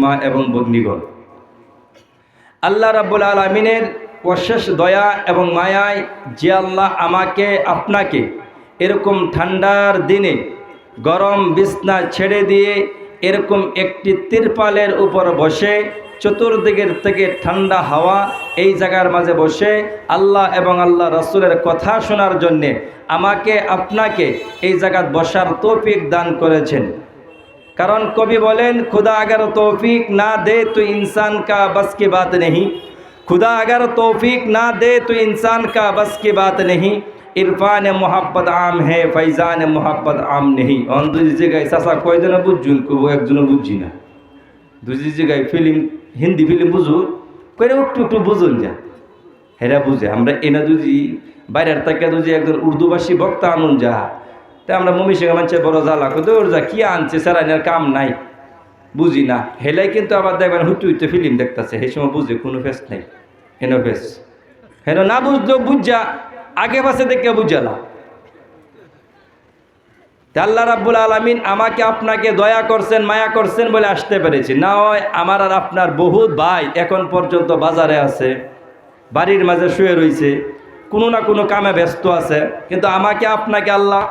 মা এবং ভগ্নীগণ, আল্লাহ রাব্বুল আলামিনের অশেষ দয়া এবং মায়ায় যে আল্লাহ আমাকে আপনাকে এরকম ঠান্ডার দিনে গরম বিছনা ছেড়ে দিয়ে এরকম একটি তিরপালের উপর বসে চতুর্দিকের থেকে ঠান্ডা হাওয়া এই জায়গার মাঝে বসে আল্লাহ এবং আল্লাহ রাসূলের কথা শোনার জন্যে আমাকে আপনাকে এই জায়গায় বসার তৌফিক দান করেছেন। কারণ কবি বলেন, खुदा अगर तौफीक ना दे तो इंसान का बस की बात नहीं, खुदा अगर तौफीक ना दे तो इंसान का बस की बात नहीं, इरफान मोहब्बत आम है फैज़ान मोहब्बत आम नहीं। অন দুই জায়গায় চাচা কয়জন বুঝুন, কেউ একজনও বুঝি না। দুই জায়গায় ফিল্ম, হিন্দি ফিল্ম বুঝুন, কইরা একটু একটু বুঝুন যা, হেরা বুঝে। আমরা এনা দুজি বাইরের থেকে দুজি একজন উর্দুভাষী বক্তা আনুন যা, তাই আমরা মমি সিংহ মানুষের বড় জ্বালা করতে ওর যা কি আনছে স্যারাইনের কাম নাই, বুঝি না। হেলাই কিন্তু আবার দেখবেন হুইতে হুইতে ফিল্ম দেখতেছে, সেই সময় বুঝে কোনো ফেস নাই, হেন ফেস হেন না বুঝলো বুঝা আগে পাশে দেখে বুঝালা। আল্লাহ রাব্বুল আলামিন আমাকে আপনাকে দয়া করছেন, মায়া করছেন বলে আসতে পেরেছি। না হয় আমার আর আপনার বহুত ভাই এখন পর্যন্ত বাজারে আছে, বাড়ির মাঝে শুয়ে রয়েছে, কোনো না কোনো কামে ব্যস্ত আছে, কিন্তু আমাকে আপনাকে আল্লাহ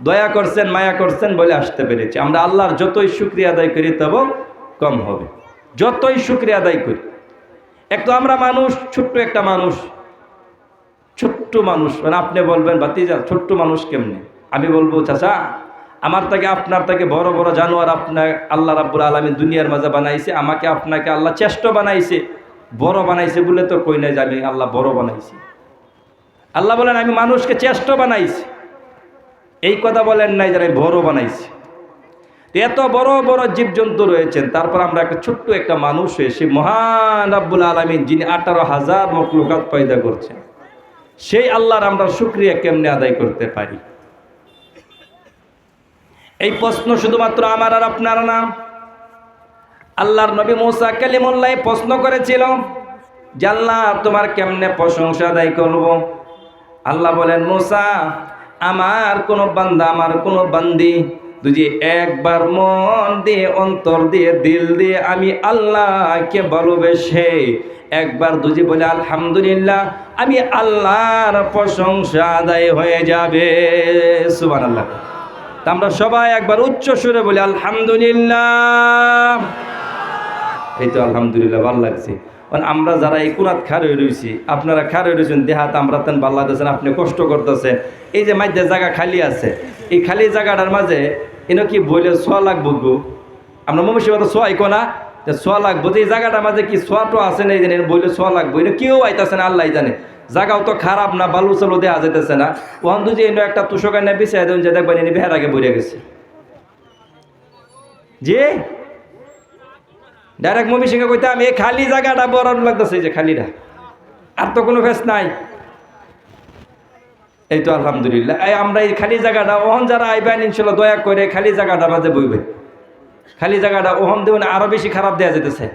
দয়া করছেন, মায়া করছেন বলে আসতে পেরেছি। আমরা আল্লাহর যতই শুকরিয়া আদায় করি তব কম হবে, যতই শুকরিয়া আদায় করি। একটু আমরা মানুষ, ছোট্ট একটা মানুষ, ছোট্ট মানুষ। মানে আপনি বলবেন ভাতিজা ছোট্ট মানুষ কেমনে? আমি বলবো চাচা, আমার থেকে আপনার থেকে বড় বড় জানোয়ার আপনার আল্লাহ রাব্বুল আলামিন দুনিয়ার মাঝে বানাইছে, আমাকে আপনাকে আল্লাহ চেষ্ট বানাইছে, বড় বানাইছে বলে তো কই নাই যে আমি আল্লাহ বড় বানাইছি। আল্লাহ বলেন আমি মানুষকে চেষ্ট বানাইছি, এই কথা বলেন নাই যে আমি বড় বানাইছি। এত বড় বড় জীবজন্তু রয়েছেন, তারপর আমরা একটা ছোট্ট একটা মানুষ হয়ে সে মহান রাব্বুল আলামিন যিনি 18,000 মখলুকাত পয়দা করছেন, সেই আল্লাহর আমরা শুকরিয়া কেমনে আদায় করতে পারি? এই প্রশ্ন শুধুমাত্র আমার আর আপনার না, আল্লাহর নবী মুসা কালিমুল্লাহ প্রশ্ন করেছিল যে আল্লাহ তোমার কেমনে প্রশংসা আদায় করব? আল্লাহ বলেন, মুসা আমার কোন বান্দা, আমার কোন বান্দি যদি একবার মন দিয়ে, অন্তর দিয়ে, দিল দিয়ে আমি আল্লাহকে ভালোবেসে একবার দুজি বলে আলহামদুলিল্লাহ, আমি আল্লাহর প্রশংসা আদায় হয়ে যাবে। সুবহানাল্লাহ। আমরা সবাই একবার উচ্চ সুরে বলি আলহামদুলিল্লাহ। এই তো আলহামদুলিল্লাহ, ভালো লাগছে। আমরা যারা এই কোনাত খার হয়ে রয়েছি, আপনারা খার হয়ে রয়েছেন, দেহাত আমরা তেন ভালো লাগতেছেন, আপনি কষ্ট করতেছেন। এই যে মাঝে জায়গা খালি আছে, এই খালি জায়গাটার মাঝে এনে কি বইলে ছোঁয়া লাগবো গো? আমরা মমসিবাদ ছোঁয়াই কোনা ছোঁয়া লাগবো, যে এই জায়গাটার মাঝে কি ছোঁয়াটো আছে না, এই জানেন বইলে ছোঁয়া লাগবো, এটা কেউ আইতেছে না, আল্লাহ জানে। জায়গাও তো খারাপ না, বালু চালু দেওয়া যেতেছে না। ওখান যে এনে একটা তুষকার না বিছাই দেন, যে দেখবেন এনে বেহার আগে বইরে গেছে, যে ডাইরেক্ট মমি সিংহে কইতাম এই খালি জায়গাটা বড় লাগতেছে, যে খালিটা, আর তো কোনো ফেস নাই। এই তো আলহামদুলিল্লাহ, এই আমরা এই খালি জায়গাটা ওহন যারা আইবেন ইনশাল্লাহ দয়া করে খালি জায়গাটা মাঝে বইবে। খালি জায়গাটা ওহন দেবেন আরো বেশি খারাপ দেওয়া যেতেছে।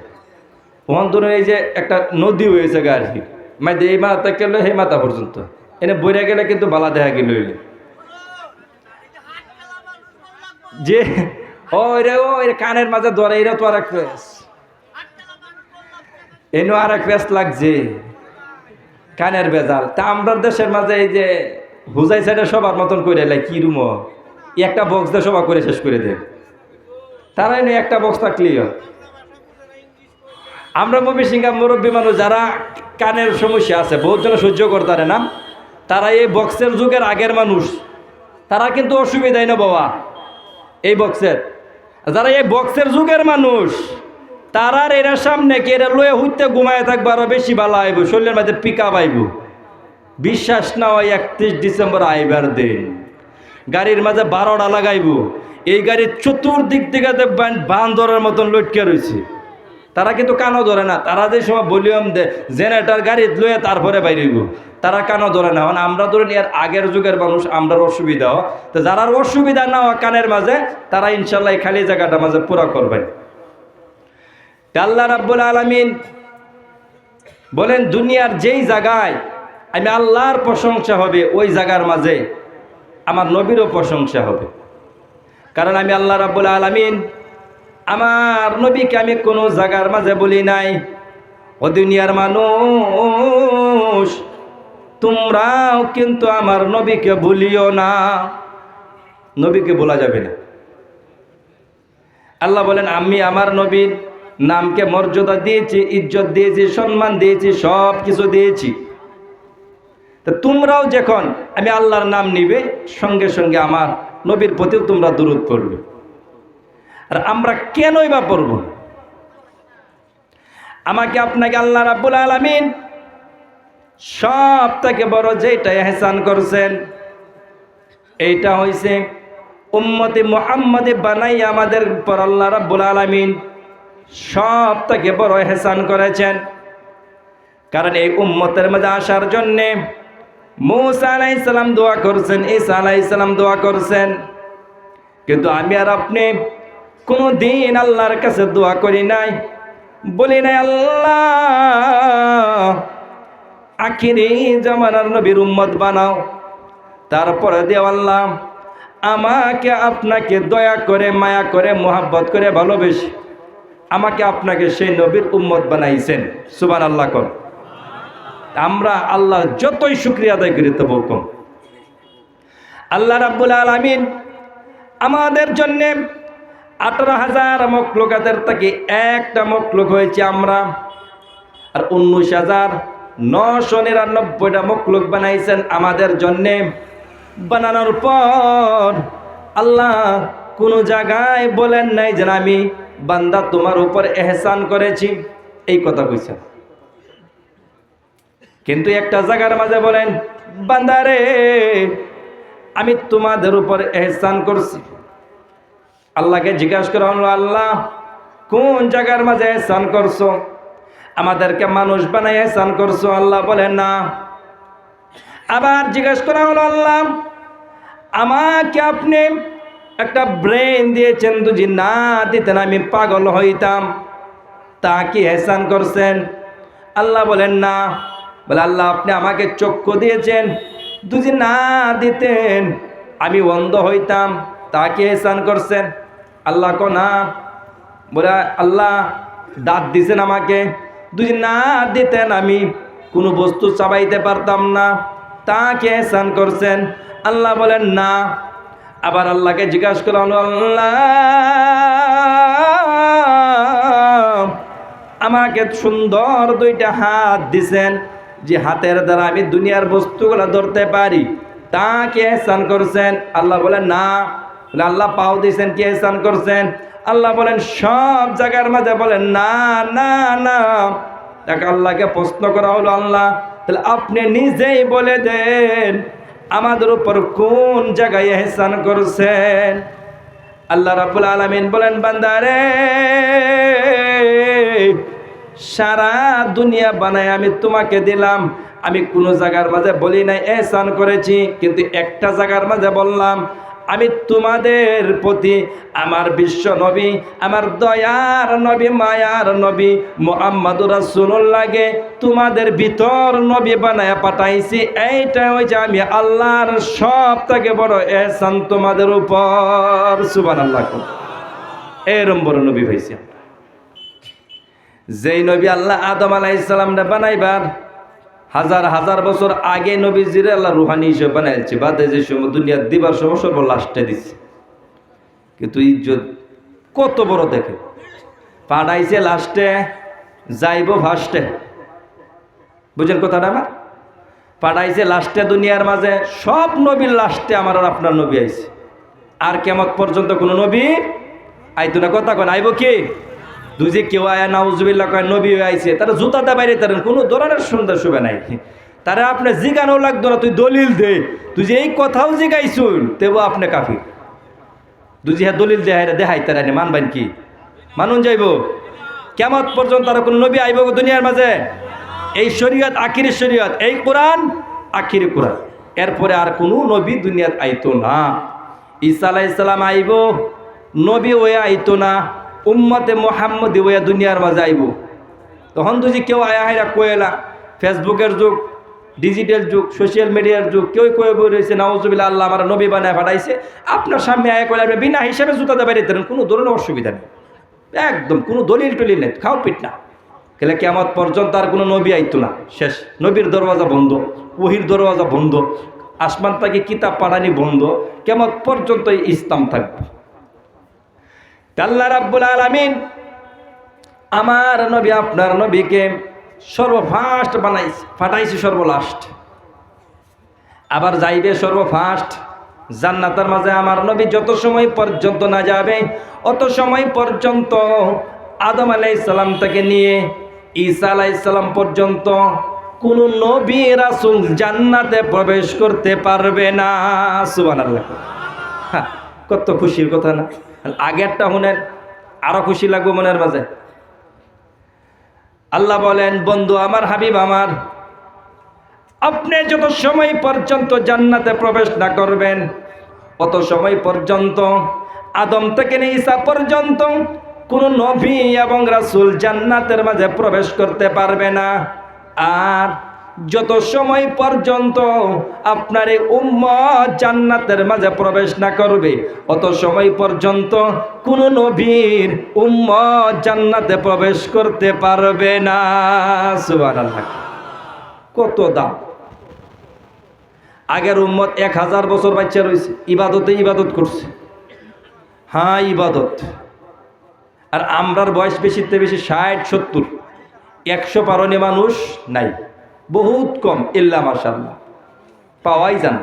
ওহন ধরুন এই যে একটা নদী হয়েছে গাড়ি মাঝে, এই মাথা গেলে সেই মাথা পর্যন্ত এনে বইরে গেলে কিন্তু বালা দেখা গেল যে ওই কানের মাঝে ধরে, এরা তো আর এক ফেস, এনো আর এক ফেস লাগছে কানের বেজাল। তা আমরা দেশের মাঝে এই যে হুজাই সাইডে সবার মতন করে এলাই কি রুম একটা বক্স দিয়ে সবার করে শেষ করে দেয়, তারাই নেই একটা বক্স ক্লিয়ার। আমরা ময়মনসিংহ মুরব্বী মানুষ যারা কানের সমস্যা আছে, বহুত জন সহ্য করতে পারে না, তারা এই বক্সের যুগের আগের মানুষ, তারা কিন্তু অসুবিধাই না বাবা। এই বক্সের যারা এই বক্সের যুগের মানুষ, তারার এরা সামনে কি এরা লয়ে হইতে ঘুমায় থাকবো, আরো বেশি ভালো আইব, শরীরের মধ্যে পিকা পাইব। বিশ্বাস না হয় 31 ডিসেম্বর আইবার দিন গাড়ির মাঝে 12টা লাগাইব, এই গাড়ির চতুর্দিক থেকে দেখবেন বান্দরের মতন লটকে রয়েছে। তারা কিন্তু কানও ধরে না, তারা যে সময় ভলিউম দেয় জেনারেটার গাড়ি লয়ে তারপরে বাইরেব, তারা কানও ধরে না। মানে আমরা ধরেন এর আগের যুগের মানুষ, আমরার অসুবিধাও তো, যারা অসুবিধা না হয় কানের মাঝে, তারা ইনশাল্লাহ এই খালি জায়গাটার মাঝে পুরা করবেন। আল্লাহ রাব্বুল আলামিন বলেন দুনিয়ার যেই জায়গায় আমি আল্লাহর প্রশংসা হবে, ওই জায়গার মাঝে আমার নবীরও প্রশংসা হবে। কারণ আমি আল্লাহ রাব্বুল আলামিন আমার নবীকে আমি কোনো জায়গার মাঝে বলি নাই ও দুনিয়ার মানুষ তোমরাও কিন্তু আমার নবীকে ভুলিও না। নবীকে বলা যাবে না। আল্লাহ বলেন আমি আমার নবীর নামকে মর্যাদা দিয়েছি, ইজ্জত দিয়েছি, সম্মান দিয়েছি, সব কিছু দিয়েছি। তা তোমরাও যখন আমি আল্লাহর নাম নিবে সঙ্গে সঙ্গে আমার নবীর প্রতিও তোমরা দুরূদ পড়বে। আর আমরা কেনই বা পড়ব? আমাকে আপনাকে আল্লাহ রাব্বুল আলামিন সব থেকে বড় যেটা ইহসান করছেন এইটা হইছে উম্মতে মুহাম্মাদে বানাই আমাদের পর আল্লাহ রাব্বুল আলামিন সব থেকে বড় ইহসান করেছেন। কারণ এই উম্মতের মধ্যে আসার জন্যে মূসা আলাইহিস সালাম দোয়া করছেন, ঈসা আলাইহিস সালাম দোয়া করছেন, কিন্তু আমি আর আপনি কোনো দিন আল্লাহর কাছে দোয়া করি নাই, বলি নাই আল্লাহ আখিরি জামানার নবীর উম্মত বানাও। তারপরে দেও আল্লাহ আমাকে আপনাকে দয়া করে, মায়া করে, মোহাব্বত করে, ভালোবেসে আমাকে আপনাকে সেই নবীর উম্মত বানাইছেন। সুবহানাল্লাহ কর। আমরা আল্লাহ যতই শুকরিয়া আদায় করি তবু কম। আল্লাহ রাব্বুল আলামিন আমাদের জন্যে 18,000 মখলুকাতের থেকে একটা মখলুক হয়েছে আমরা, আর 19,999টা মখলুক বানাইছেন আমাদের জন্যে। বানানোর পর আল্লাহ কোনো জায়গায় বলেন নাই যে আমি বান্দা তোমার উপর এহসান করেছি, এই কথা কইছেন। কিন্তু একটা জায়গার মাঝে বলেন বান্দারে আমি তোমাদের উপর এহসান করছি। আল্লাহকে জিজ্ঞাসা করা হলো আল্লাহ কোন জায়গার মাঝে এহসান করছো? আমাদেরকে মানুষ বানাই এহসান করছো? আল্লাহ বলেন না। আবার জিজ্ঞাসা করা হলো আল্লাহ আমাকে আপনি একটা ব্রেন দিয়েছেন, যদি না দিতেন আমি পাগল হইতাম, তা কি এহসান করছেন? আল্লাহ বলেন না। বলে আল্লাহ আপনি আমাকে চক্ষু দিয়েছেন, যদি না দিতেন আমি অন্ধ হইতাম, তা কি এহসান করছেন? আল্লাহ কো না। বলে আল্লাহ দাঁত দিছেন আমাকে, যদি না দিতেন আমি কোনো বস্তু চাবাইতে পারতাম না, তা কি এহসান করছেন? আল্লাহ বলেন না। আবার আল্লাহকে জিজ্ঞাসা করা হলো আল্লাহ আমাকে সুন্দর 2টা হাত দিছেন, যে হাতের দ্বারা আমি দুনিয়ার বস্তুগুলো ধরতে পারি, তা কি এহসান করছেন? আল্লাহ বলেন না। বলে আল্লাহ পাও দিছেন, কি এহসান করছেন? আল্লাহ বলেন সব জায়গার মাঝে বলেন না না না। তাকে আল্লাহকে প্রশ্ন করা হলো আল্লাহ তাহলে আপনি নিজেই বলে দেন আমাদের উপর কোন জায়গায় এহসান করছেন? আল্লাহ রাব্বুল আলামিন বলেন বান্দারে সারা দুনিয়া বানায় আমি তোমাকে দিলাম, আমি কোনো জায়গার মাঝে বলি নাই এহসান করেছি, কিন্তু একটা জায়গার মাঝে বললাম আমি তোমাদের প্রতি আমার বিশ্ব নবী, আমার দয়ার নবী, মায়ার নবী মুহাম্মাদুর রাসূলুল্লাহকে তোমাদের ভিতর নবী বানায় পাঠাইছি। এইটা হচ্ছে আমি আল্লাহর সব থেকে বড় এহসান তোমাদের উপর। সুবহানাল্লাহ। এরম বড় নবী হয়েছে যেই নবী আল্লাহ আদম আলাইহিস সালামকে বানাইবার হাজার হাজার বছর আগে নবীজিরে আল্লাহ রুহানি হিসেবে বানাইছে, বাদে যে সময় দুনিয়া দিবার সময় সর্ব লাস্টে দিচ্ছে। কিন্তু ইজ্জত কত বড় দেখে, পাঠাইছে লাস্টে, যাইব ফার্স্টে। বুঝেন কথাটা? আমার পাঠাইছে লাস্টে দুনিয়ার মাঝে, সব নবীর লাস্টে আমার আর আপনার নবী আইছে। আর কিয়ামত পর্যন্ত কোনো নবী আইতো না। কথা কন আইব কি? দুই যে কেউ আয়া নাউজুবিল্লাহ কয় নবী আইছে, তারা জুতাতে বাইরে তারেন কোনো ধরনের সুন্দর শুভে নাই। তারা আপনি জিগানো লাগতো না, তুই দলিল দে, তুই যে এই কথাও জিগাইছুন তেবো আপনি কাফির। তুই যে দলিল দেহাই তারা মানবেন কি? মানুন যাইব কিয়ামত পর্যন্ত তারা কোনো নবী আইব দুনিয়ার মাঝে? এই শরীয়ত আখিরি শরীয়ত, এই কোরআন আখিরি কোরআন, এরপরে আর কোনো নবী দুনিয়াত আইতো না। ঈসা আলাইহিস সালাম আইব, নবী ওয়া আইতো না, উম্মতে মুহাম্মদি ওয়া দুনিয়ার মাঝে আইব। তখন যদি কেউ আয়া হাইরা কয়েলা, ফেসবুকের যুগ, ডিজিটাল যুগ, সোশ্যাল মিডিয়ার যুগ, কেউ কয়ে বই রয়েছে নাউজুবিল্লাহ আল্লাহ আমার নবী বানায় পাঠাইছে, আপনার সামনে আয়া কইলে আপনি বিনা হিসাবে জুতাতে বাইরে দেন, কোনো ধরনের অসুবিধা নেই। একদম কোনো দলিল টলিল নেই, খাও পিট না। কেলে কিয়ামত পর্যন্ত আর কোনো নবী আইতো না, শেষ। নবীর দরওয়াজা বন্ধ, ওহির দরওয়াজা বন্ধ, আসমান থেকে কিতাব পাঠানি বন্ধ, কিয়ামত পর্যন্ত ইসলাম থাকবে। আল্লাহ রাব্বুল আলামিন আমার নবী আপনার নবীকে সর্বফার্স্ট বানাইছে, পাঠাইছে সর্বলাস্ট, আবার যাইবে সর্বফার্স্ট। জান্নাতের মাঝে আমার নবী যত সময় পর্যন্ত না যাবে, অত সময় পর্যন্ত আদম আলাইহিস সালাম থেকে নিয়ে ঈসা আলাইহিস সালাম পর্যন্ত কোন নবী রাসূল জান্নাতে প্রবেশ করতে পারবে না। সুবহানাল্লাহ। কত খুশির কথা না? আগেরটা শুনেন, আরো খুশি লাগবে মনের মাঝে। আল্লাহ বলেন, বন্ধু আমার, হাবিব আমার, আপনি যত সময় পর্যন্ত জান্নাতে প্রবেশ না করবেন, অত সময় পর্যন্ত আদম থেকে নিয়ে ঈসা পর্যন্ত কোন নবী এবং রাসূল জান্নাতের মাঝে প্রবেশ করতে পারবে না। আর যত সময় পর্যন্ত আপনার এই উম্মত জান্নাতের মাঝে প্রবেশ না করবে, অত সময় পর্যন্ত কোন নবীর উম্মত জান্নাতে প্রবেশ করতে পারবে না। সুবহানাল্লাহ। কত দাম! আগের উম্মত 1000 বছর বাচ্চা রয়েছে, ইবাদতে ইবাদত করছে, হ্যাঁ ইবাদত। আর আমরার বয়স বেশিতে বেশি 60-70, 100 পারণে মানুষ নাই, বহুত কম, ইল্লা মাশাআল্লাহ, পাওয়াই যান।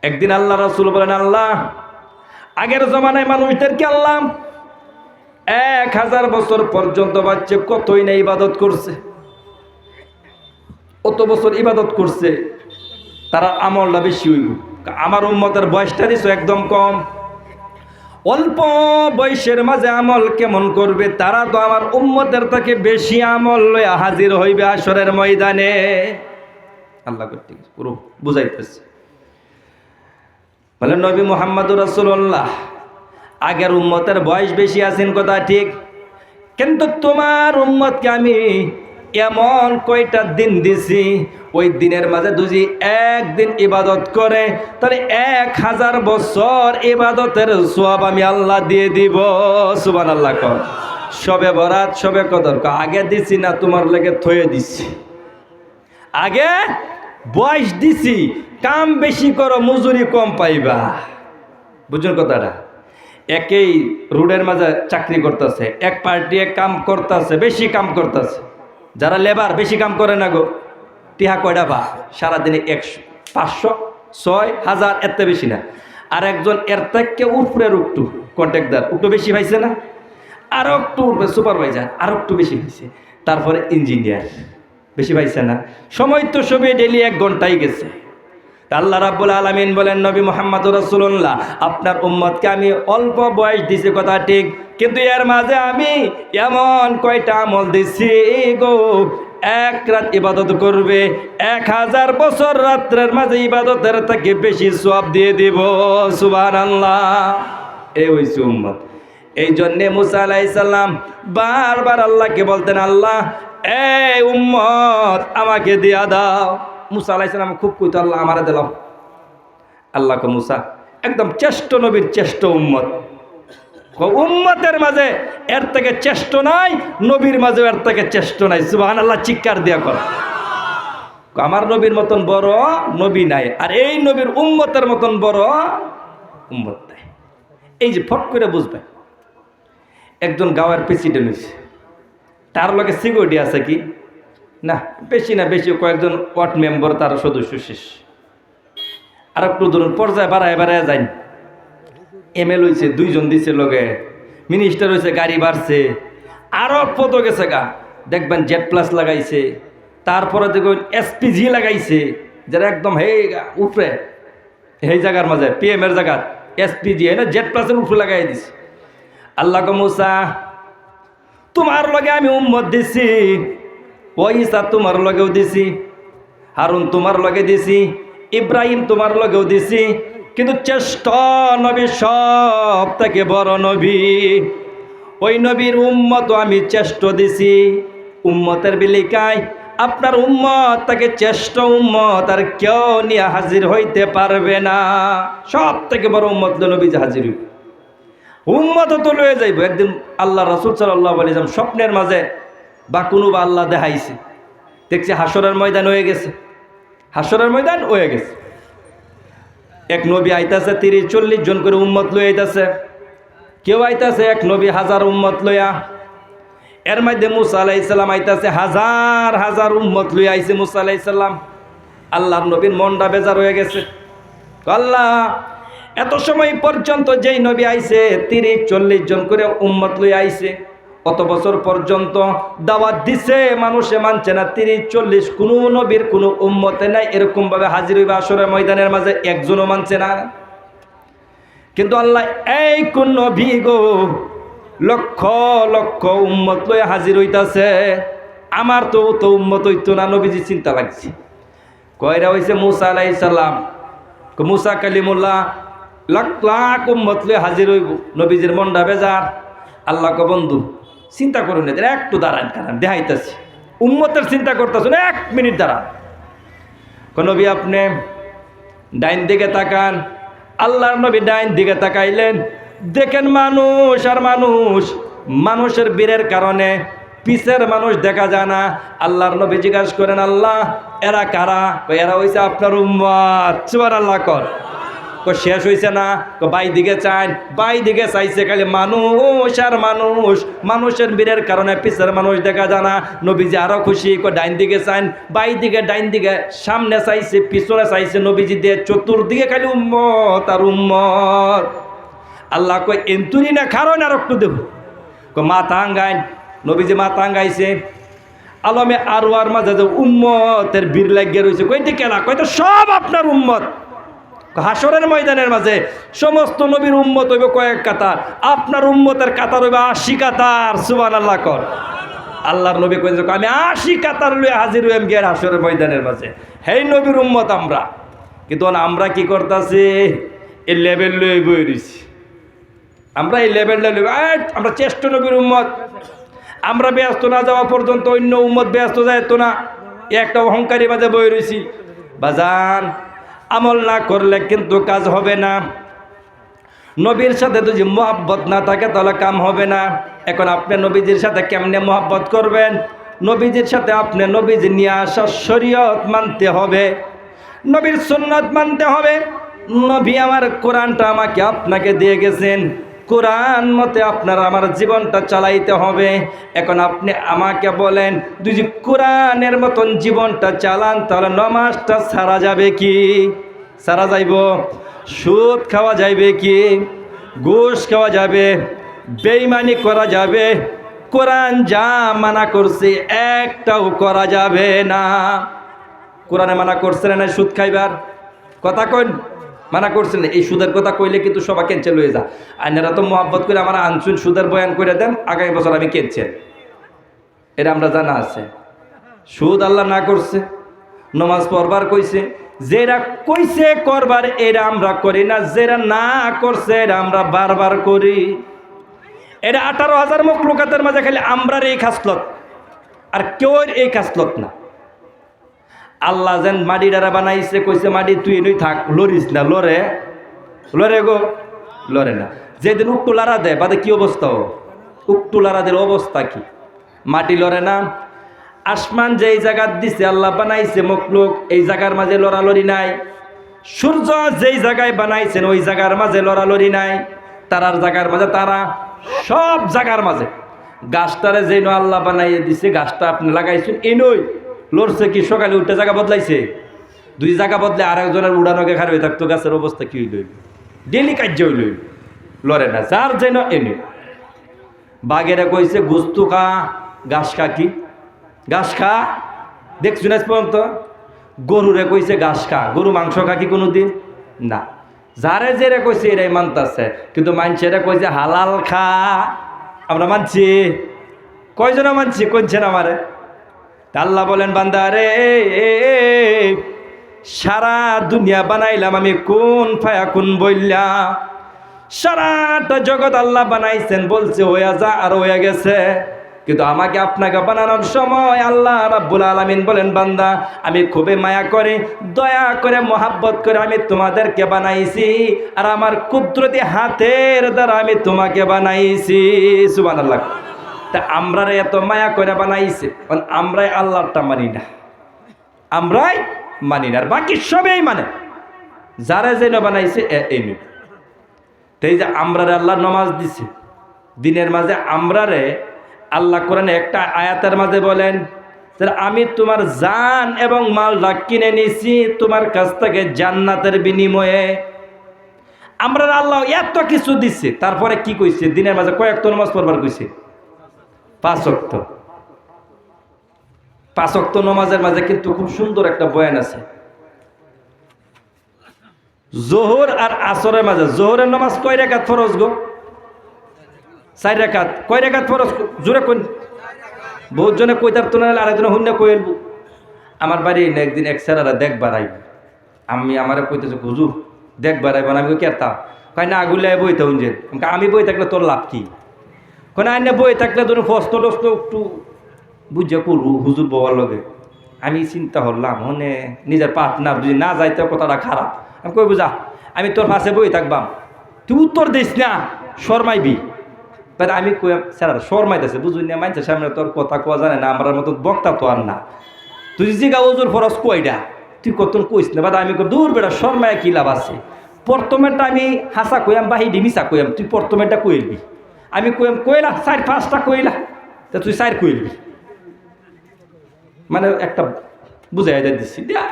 একদিন আল্লাহ রাসূল বলেন, আল্লাহ আগের জমানায় মানুষদেরকে আল্লাহ 1000 বছর পর্যন্ত বাচ্চা কতই না ইবাদত করছে, অত বছর ইবাদত করছে, তারা আমলটা বেশি হইব। আমার উম্মতের বয়সটা দিছো একদম কম, অল্প বয়সের মাঝে আমল কেমন করবে? তারা তো আমার উম্মতের থেকে বেশি আমল লইয়া হাজির হইবে হাশরের ময়দানে। আল্লাহ কর্তৃক পুরো বুঝাইতেছে। বলে নবী মুহাম্মদুর রাসূলুল্লাহ, আগের উম্মতের বয়স বেশি আছেন কথা ঠিক, কিন্তু তোমার উম্মতকে আমি এমন কয়টা দিন দিছি, ওই দিনের মাঝে যদি একদিন ইবাদত করে তাহলে 1000 বছর ইবাদতের সওয়াব আমি আল্লাহ দিয়ে দিব। সুবহানাল্লাহ। কর সবে বরাত, সবে কদর আগে দিছি না, তোমার লেগে থয়ে দিছি। আগে বয়স দিছি, কাম বেশি করো, মজুরি কম পাইবা। বুঝুন কথাটা? একই রোডের মাঝে চাকরি করতেছে, এক পার্টি কাম করতেছে, বেশি কাম করতেছে, যারা লেবার বেশি কাম করে না গো, টিহা কয়টা বা সারাদিনে 100, 500, 6000, এত বেশি না। আর একজন এর থেকে উপরের একটু কন্ট্রাক্টর একটু বেশি পাইছে না, আরো একটু উপরে সুপারভাইজার আরো একটু বেশি পাইছে, তারপরে ইঞ্জিনিয়ার বেশি পাইছে না। সময় তো সবে ডেলি 1 ঘন্টাই গেছে। আল্লাহ রাব্বুল আলামিন বলেন, নবী মুহাম্মদুর রাসূলুল্লাহ, আপনার উম্মতকে আমি অল্প বয়স দিছি কথা ঠিক, কিন্তু এর মাঝে আমি এমন কয়টা আমল দিছি গো, 1 রাত ইবাদত করবে 1000 বছর রাত্রের মাঝে ইবাদতের থেকে বেশি সওয়াব দিয়ে দিব। সুবহানাল্লাহ। এই হইছে উম্মত। এই জন্যে মুসা আলাইহিস সালাম বারবার আল্লাহকে বলতেন, আল্লাহ এই উম্মত আমাকে দিয়া দাও। মুসা আলাইহিস সালাম খুব কইতো, আল্লাহ আমারে দিলাম। আল্লাহ কো মুসা একদম চেষ্ট নবীর চেষ্ট উম্মত, উম্মতের মাঝে এর থেকে চেষ্ট নাই, নবীর মাঝে এর থেকে চেষ্ট নাই। সুবহানাল্লাহ। চিৎকার দিয়া কর। আমার নবীর মতন বড় নবী নাই, আর এই নবীর উম্মতের মতন বড় উম্মত নাই। এই যে ফট করে বুঝবে, একজন গাঁয়ের প্রেসিডেন্ট হয়েছে, তার লগে সিকিউরিটি আছে কি না? বেশি না, বেশি কয়েকজন ওয়ার্ড মেম্বার, তার সদস্য শেষ। আর একটু ধরুন পর্যায়ে বাড়ায় বাড়ায় যাই, এমএল হয়েছে 2 জন দিছে লগে, মিনিস্টার হয়েছে, গাড়ি বাড়ছে, আরো পদ গেছে গা, দেখবেন Z+ লাগাইছে, তারপরে দেখবেন SPG লাগাইছে, যারা একদম হে উপরে এই জায়গার মাঝে PM এর জায়গা SPG না Z+ এর উপরে লাগাই দিছে। আল্লাহ কো মুসা তোমার লগে আমি উম্মত দিছি, ওই ঈসা তোমার লগেও দিছি, হারুন তোমার লগে দিছি, ইব্রাহিম তোমার লগেও দিছি, কিন্তু শ্রেষ্ঠ নবী সব থেকে বড় নবী, ওই নবীর উম্মত আমি শ্রেষ্ঠ দিছি। উম্মতের বিলিকায় আপনার উম্মত তাকে শ্রেষ্ঠ উম্মত আর কেউ নিয়ে হাজির হইতে পারবে না। সব থেকে বড় উম্মত নবী যে হাজির হইবে। উম্মত তো লয়ে যাইব। একদিন আল্লাহ রাসূল সাল্লাল্লাহু আলাইহি ওয়াসাল্লাম স্বপ্নের মাঝে বা কোনো বা আল্লাহ দেখাইছে, দেখছি হাসরের ময়দান হয়ে গেছে, হাসরের ময়দান হয়ে গেছে। এক নবী আইতাছে 30-40 জন করে উম্মত লয়ে আইতাছে, কেউ আইতাছে এক নবী 1000 উম্মত লইয়া। এর মধ্যে মুসা আলাইহিস সালাম আইতাছে হাজার হাজার উম্মত লইয়া আইছে মুসা আলাইহিস সালাম। আল্লাহর নবীর মনটা বেজার হয়ে গেছে। আল্লাহ, এত সময় পর্যন্ত যেই নবী আইছে 30-40 জন করে উম্মত লইয়া আইছে, কত বছর পর্যন্ত দাওয়াত দিছে, মানুষে মানছে না। 30-40 কোন নবীর কোন উম্মতে নাই এরকম ভাবে হাজির হইবে আসরের ময়দানের মাঝে, একজনও মানছে না। কিন্তু আল্লাহ এই কোন নবী গো লক্ষ লক্ষ উম্মত লইয়া হাজির হইতাছে, আমার তো উম্মত হইতো না। নবীজি চিন্তা লাগছে, কয়রা হইছে মুসা আলাইহিস সালাম, মুসা কালিমুল্লাহ, লাখ লাখ উম্মত লইয়া হাজির হইব। নবীজির মনটা বেজার। আল্লাহ কো বন্ধু চিন্তা করুন না, একটু দাঁড়ান, কারণ দেখাইতেছি উম্মতের চিন্তা করতেছেন, 1 মিনিট দাঁড়ান। নবী আপনি ডাইন দিকে তাকান। আল্লাহর নবী ডাইন দিকে তাকাইলেন, দেখেন মানুষ আর মানুষ, মানুষের বীরের কারণে পিছের মানুষ দেখা যায় না। আল্লাহর নবী জিজ্ঞাসা করেন, আল্লাহ এরা কারা? এরা হইছে আপনার উম্মত। সুবহানাল্লাহ কর। শেষ হয়েছে না, বাই দিকে চান, বাই দিকে চাইছে খালি মানুষ আর মানুষ, মানুষের বীরের কারণে পিছের মানুষ দেখা যায় না। নবীজি আরো খুশি, ডাইন দিকে চান, বাই দিকে, ডাইন দিকে, সামনে চাইছে, পিছনে চাইছে, নবীজি দিয়ে চতুর্দিকে খালি উম্মত আর উম্মত। আল্লাহ কই এন্তুরি না কারণ আর একটু দেব, মাথা আঙ্গাইন। নবীজি মাথা আঙ্গাইছে, আলমে আরওয়ার মাঝে যে উম্মতের বীর লাগিয়ে রয়েছে, কইতে কেনা, কইতে সব আপনার উম্মত। হাসরের ময়দানের মাঝে সমস্ত নবীর উম্মত হইব কয়েক কাতার, আপনার উম্মতের কাতার হইব 80 কাতার। সুবহানাল্লাহ কর। আল্লাহর নবী কইছে আমি 80 কাতার লইয়া হাজির হইম গিয়ে হাসরের ময়দানের মাঝে, হেই নবীর উম্মত আমরা। কিন্তু আমরা কি করতেছি, এই লেভেল লই বই রইছি, আমরা এই লেভেলটা লই, আমরা চেষ্ট নবীর উম্মত, আমরা ব্যস্ত না যাওয়া পর্যন্ত অন্য উম্মত ব্যস্ত যাইতো না, একটা অহংকারী মাঝে বই রইছি। বাজান, আমল না করলে কিন্তু কাজ হবে না। নবীর সাথে যদি মোহাব্বত না থাকে তাহলে কাম হবে না। এখন আপনি নবীজির সাথে কেমনে মোহাব্বত করবেন? নবীজির সাথে আপনি নবীজি নিয়ে আসা শরীয়ত মানতে হবে, নবীর সুন্নাত মানতে হবে। নবী আমার কোরআনটা আমাকে আপনাকে দিয়ে গেছেন, কোরআন মতে আপনার আমার জীবনটা চালাইতে হবে। এখন আপনি আমাকে বলেন, যদি কোরআনের মতন জীবনটা চালান তাহলে নামাজটা ছাড়া যাবে কি? ছাড়া যাইব। সুদ খাওয়া যাইবে কি? ঘুষ খাওয়া যাবে, বেঈমানি করা যাবে। কোরআন যা মানা করছে একটাও করা যাবে না। কোরআনে মানা করছেন না সুদ খাইবার কথা কইন, মানা করছেন। এই সুদের কথা কইলে কিন্তু সবাই ক্যান্সেল হয়ে যা। আইনারা তো মোহাব্বত করে আমার আনসুন সুদের বয়ান করে দেন, আগামী বছর আমি ক্যান্সেল, এটা আমরা জানা আছে। সুদ আল্লাহ না করছে, নমাজ পড়বার কইছে, যেটা কইছে করবার এটা আমরা করি না, যেটা না করছে এটা আমরা বারবার করি। এটা 18,000 মখলুকাতের মাঝে খালি আমরার এই খাসলত, আর কেউ এই খাসলত না। আল্লাহ যেন মাটি দ্বারা বানাইছে, কইছে মাটি তুই নই থাক, লড়িস না, লড়ে লড়ে গো, লড়ে না। যেদিন উকটুলারা দেয় বাদে কি অবস্থা, উকটুলারাদের অবস্থা কি? মাটি লড়ে না। আসমান যেই জায়গা দিছে আল্লাহ বানাইছে মখলুক, এই জায়গার মাঝে লড়ালড়ি নাই। সূর্য যেই জায়গায় বানাইছেন ওই জায়গার মাঝে লড়ালড়ি নাই। তারার জায়গার মাঝে তারা, সব জায়গার মাঝে। গাছটারে যেই আল্লাহ বানাইয়ে দিছে, গাছটা আপনি লাগাইছেন এই নই, লড়ছে কি? সকালে উঠে জায়গা বদলাইছে, 2 জায়গা বদলে আর একজনের উড়ানোকে খারাপ হয়ে থাকতো, গাছের অবস্থা কি হইল? ডেলি কার্য হইল, লড়ে না। যার যেন এনে বাঘেরা কইছে গুস্তু খা, ঘাস খা, কি ঘাস খা? দেখছুন আজ পর্যন্ত? গরুরে কইছে ঘাস খা, গরু মাংস খা কি কোনোদিন? না। যারে যেরে কইছে এরাই মানতাছে, কিন্তু মানুষেরা কইছে হালাল খা। আমরা মানছি, কয়জনা মানছি? কইছেন আমারে? আল্লাহ বলেন বান্দা রে, সারা দুনিয়া বানাইলাম আমি কোন ফায়া কোন বইলা, সারাটা জগৎ আল্লাহ বানাইছেন, বলছে হইয়া যা আর হইয়া গেছে। কিন্তু আমাকে আপনাকে বানানোর সময় আল্লাহ রাব্বুল আলামিন বলেন, বান্দা আমি খুবই মায়া করে, দয়া করে, মহাব্বত করে আমি তোমাদেরকে বানাইছি, আর আমার কুদরতি হাতের দ্বারা আমি তোমাকে বানাইছি। সুবহানাল্লাহ। তা আমরারে এত মায়া করে বানাইছে, আমরাই আল্লাহরটা মানি না, আমরাই মানি না, আর বাকি সবেই মানে, যারা যেন বানাইছে এই নেই। তো এই যে আমরারে আল্লাহ নামাজ দিছে দিনের মাঝে, আমরারে আল্লাহ কোরআনে একটা আয়াতের মাঝে বলেন যে আমি তোমার জান এবং মালটা কিনে নিছি তোমার কাছ থেকে জান্নাতের বিনিময়ে। আমরা আল্লাহ এত কিছু দিচ্ছে, তারপরে কি কইছে? দিনের মাঝে কয়েক নামাজ পড়বার কইছে? 5 ওয়াক্ত। 5 ওয়াক্ত নামাজের মাঝে কিন্তু খুব সুন্দর একটা বয়ান আছে। জোহর আর আসরের মাঝে, জোহরের নামাজ কয় রাকাত ফরজ গো? 4 রাকাত। কয় রাকাত ফরজ? জোরে কোন? বহুত জনে কইতার তো না, আরেকজনে হুন্না কইল। আমার বাড়ি একদিন এক স্যারারা দেখবার আইব, আমি আমারে কইতেছে হুজুর দেখবার আইব না। আমি কেতা কয় না, আগুলে বইতে হুনজেন। আমি বই থাকলে তোর লাভ কি? কোন আইনে বই থাকলে ধরুন প্রশ্ন টস্ত একটু বুঝে করবো হুজুর বাবার লগে। আমি চিন্তা করলাম মনে নিজের পার্টনার যদি না যাইতে কথাটা খারাপ, আমি কই বুঝা আমি তোর পাশে বই থাকবাম, তুই উত্তর দিস না, শর্মাইবি। তাই আমি কই স্যার শর্মাইতেছে, বুঝুন না, মানছে সামনে তোর কথা কোয়া জানে না, আমার মতন বক্তা তো আর না। তুই জিগা ওজুর ফরজ কইডা, তুই কতন কইস না। বাদ আমি দূর বেটা শর্মায় কি লাভ আছে? প্রথমেরটা আমি হাসা কইয়াম বাহি ডিমিসা কইয়াম, তুই প্রথমেরটা কইলবি। আমি কইয়াম কইলা 4-5টা কইলা, তা তুই 4 কইলবি। মানে একটা বুঝাই দিচ্ছি, দিয়া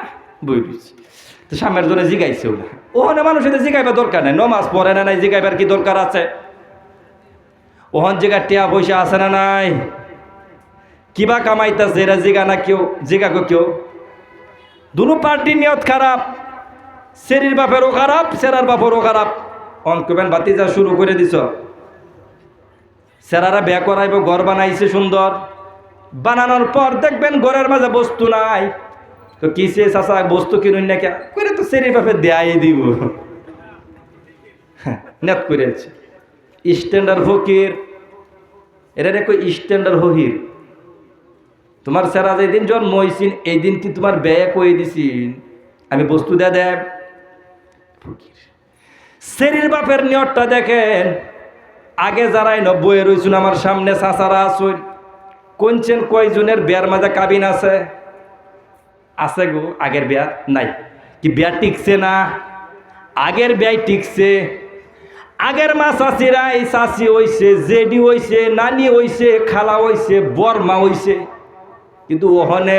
বই দিচ্ছি। তো সামনের জন্য জিগাইছে ওরা, ওখানে মানুষ এটা জিগাইবার দরকার নাই, নমাজ পড়ে না নাই, জিগাইবার কি দরকার আছে? ওখান জায়গা টিয়া পয়সা আছে না নাই, কিবা কামাইতেছে, এরা জিগা না কেউ, জিগাগো কেউ। দুনো পার্টির নিয়ত খারাপ, সেরির বাপেরও খারাপ, সেরার বাপেরও খারাপ। অনকবেন বাতিজা শুরু করে দিছ, সেরারা বিয়া করাইব, ঘর বানাইছে সুন্দর, বানানোর পর দেখবেন ঘরের মাঝে বস্তু নাই। তো কিসে চাচা বস্তু কিনুন না কে করে, তো সেরির বাপে দেয়াই দিব। নেত করেছে স্ট্যান্ডার্ড ফকির, এরা দেখো স্ট্যান্ডার্ড হহির। তোমার সেরা যেদিন জন্ম হয়েছিন এই দিন কি তোমার ব্যয় কয়ে দিছিন আমি বস্তু দেয় ফকির। সেরির বাপের নিয়তটা দেখেন, আগে যারাই 90 রয়েছেন আমার সামনে চাচারা আসুন, কোনছেন কয়জনের বিয়ার মাঝে কাবিন আছে? আছে গো, আগের বিয়া নাই। কি বিয়া টিকছে না? আগের বিয়াই টিকছে। আগের মা চাচিরাই চাচি হইছে, জেডি হইছে, নানি হইছে, খালা হইছে, বরমা হইছে, কিন্তু ওখানে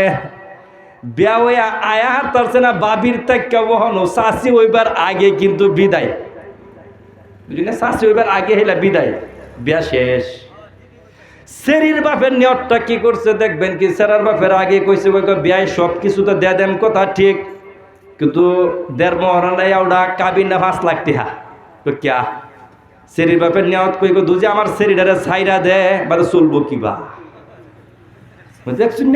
বিয়া হইয়া আয়া হারতারছে না বাবির তাক্কা, ওখানো চাচি হইবার আগে কিন্তু বিদায়, বুঝলি না? চাচি হইবার আগে হইলা বিদায়, বিয়া শেষ। সেরির বাপের নিয়তটা কি করছে দেখবেন, কি সেরার বাপের আগে কইছে বিয়ায় সব কিছু তো দে দেন, কথা ঠিক, কিন্তু 1.5 মহরণাই ওটা কাবিন না 5 লাখ টাকা। তো ক্যা সেরির বাপের নিয়ত কই গো দুজে আমার সেরিডারে ছাইরা দে, বাদে চলবো কিবা। দেখছুন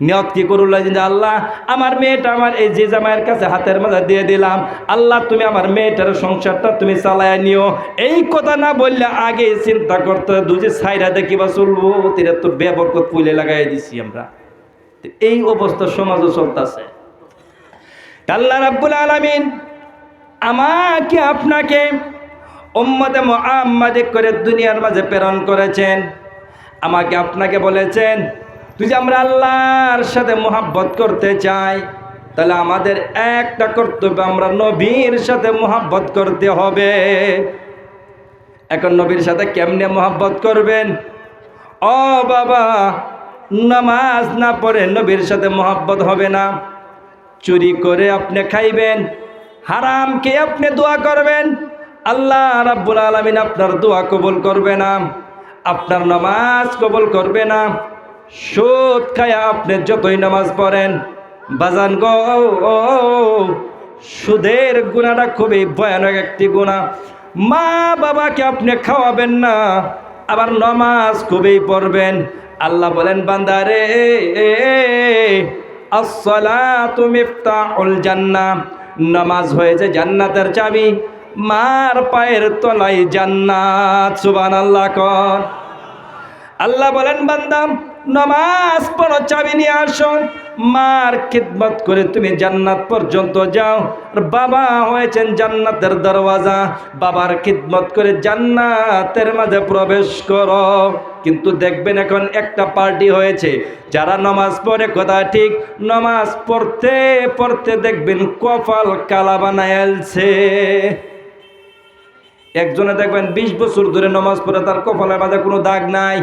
নিয়ত কি করল, আল্লাহ আমার মেয়েটা আমার এই যে জামাইয়ের কাছে হাতের মাঝে দিয়ে দিলাম, আল্লাহ তুমি আমার মেয়েটার সংসারটা তুমি চালায় নিও। এই কথা না বললে আগে চিন্তা করতে দুজে ছাইরা দে কিবা চলবো, তিরা তো বেবরকত পুইলে লাগাই দিছি আমরা। এই অবস্থা সমাজও চলতেছে। আল্লাহ রাব্বুল আলামিন আমাকে আপনাকে উম্মতে মুহাম্মাদি করে দুনিয়ার মাঝে প্রেরণ করেছেন। আমাকে আপনাকে বলেছেন তুই যে আমরা আল্লাহর সাথে মুহাব্বত করতে চাই, তাহলে আমাদের একটা কর্তব্য, আমরা নবীর সাথে মুহাব্বত করতে হবে। এখন নবীর সাথে কেমনে মুহাব্বত করবেন? ও বাবা, নামাজ না পড়ে নবীর সাথে মুহাব্বত হবে না। চুরি করে আপনি খাইবেন, হারাম খেয়ে আপনি দোয়া করবেন, আল্লাহ রাব্বুল আলামিন আপনার দোয়া কবুল করবে না, আপনার নামাজ কবুল করবে না। সুদ খায়া আপনি যতই নামাজ পড়েন, বাজান গো, সুদের গুনাহটা খুবই ভয়ানক একটি গুনাহ। মা বাবাকে আপনি খাওয়াবেন না, আবার নামাজ খুবই পড়বেন। আল্লাহ বলেন বান্দারে, আসসালাতু মিফতাহুল জান্নাহ, নামাজ হয়েছে জান্নাতের চাবি, মার পায়ের তলায় জান্নাত। সুবহানাল্লাহ কর। আল্লাহ বলেন বান্দা নামাজ পড়ো, চাবি নিয়ে আসো, মার খিদমত করে তুমি জান্নাত পর্যন্ত যাও। আর বাবা হয়েছেন জান্নাতের দরওয়াজা, বাবার খিদমত করে জান্নাতের মাঝে প্রবেশ করো। কিন্তু দেখবেন এখন একটা পার্টি হয়েছে, যারা নামাজ পড়ে, কথা ঠিক, নামাজ পড়তে পড়তে দেখবেন কপাল কালা বানাইছে। একজনে দেখবেন 20 বছর ধরে নামাজ পড়ে, তার কপালের মাঝে কোনো দাগ নাই।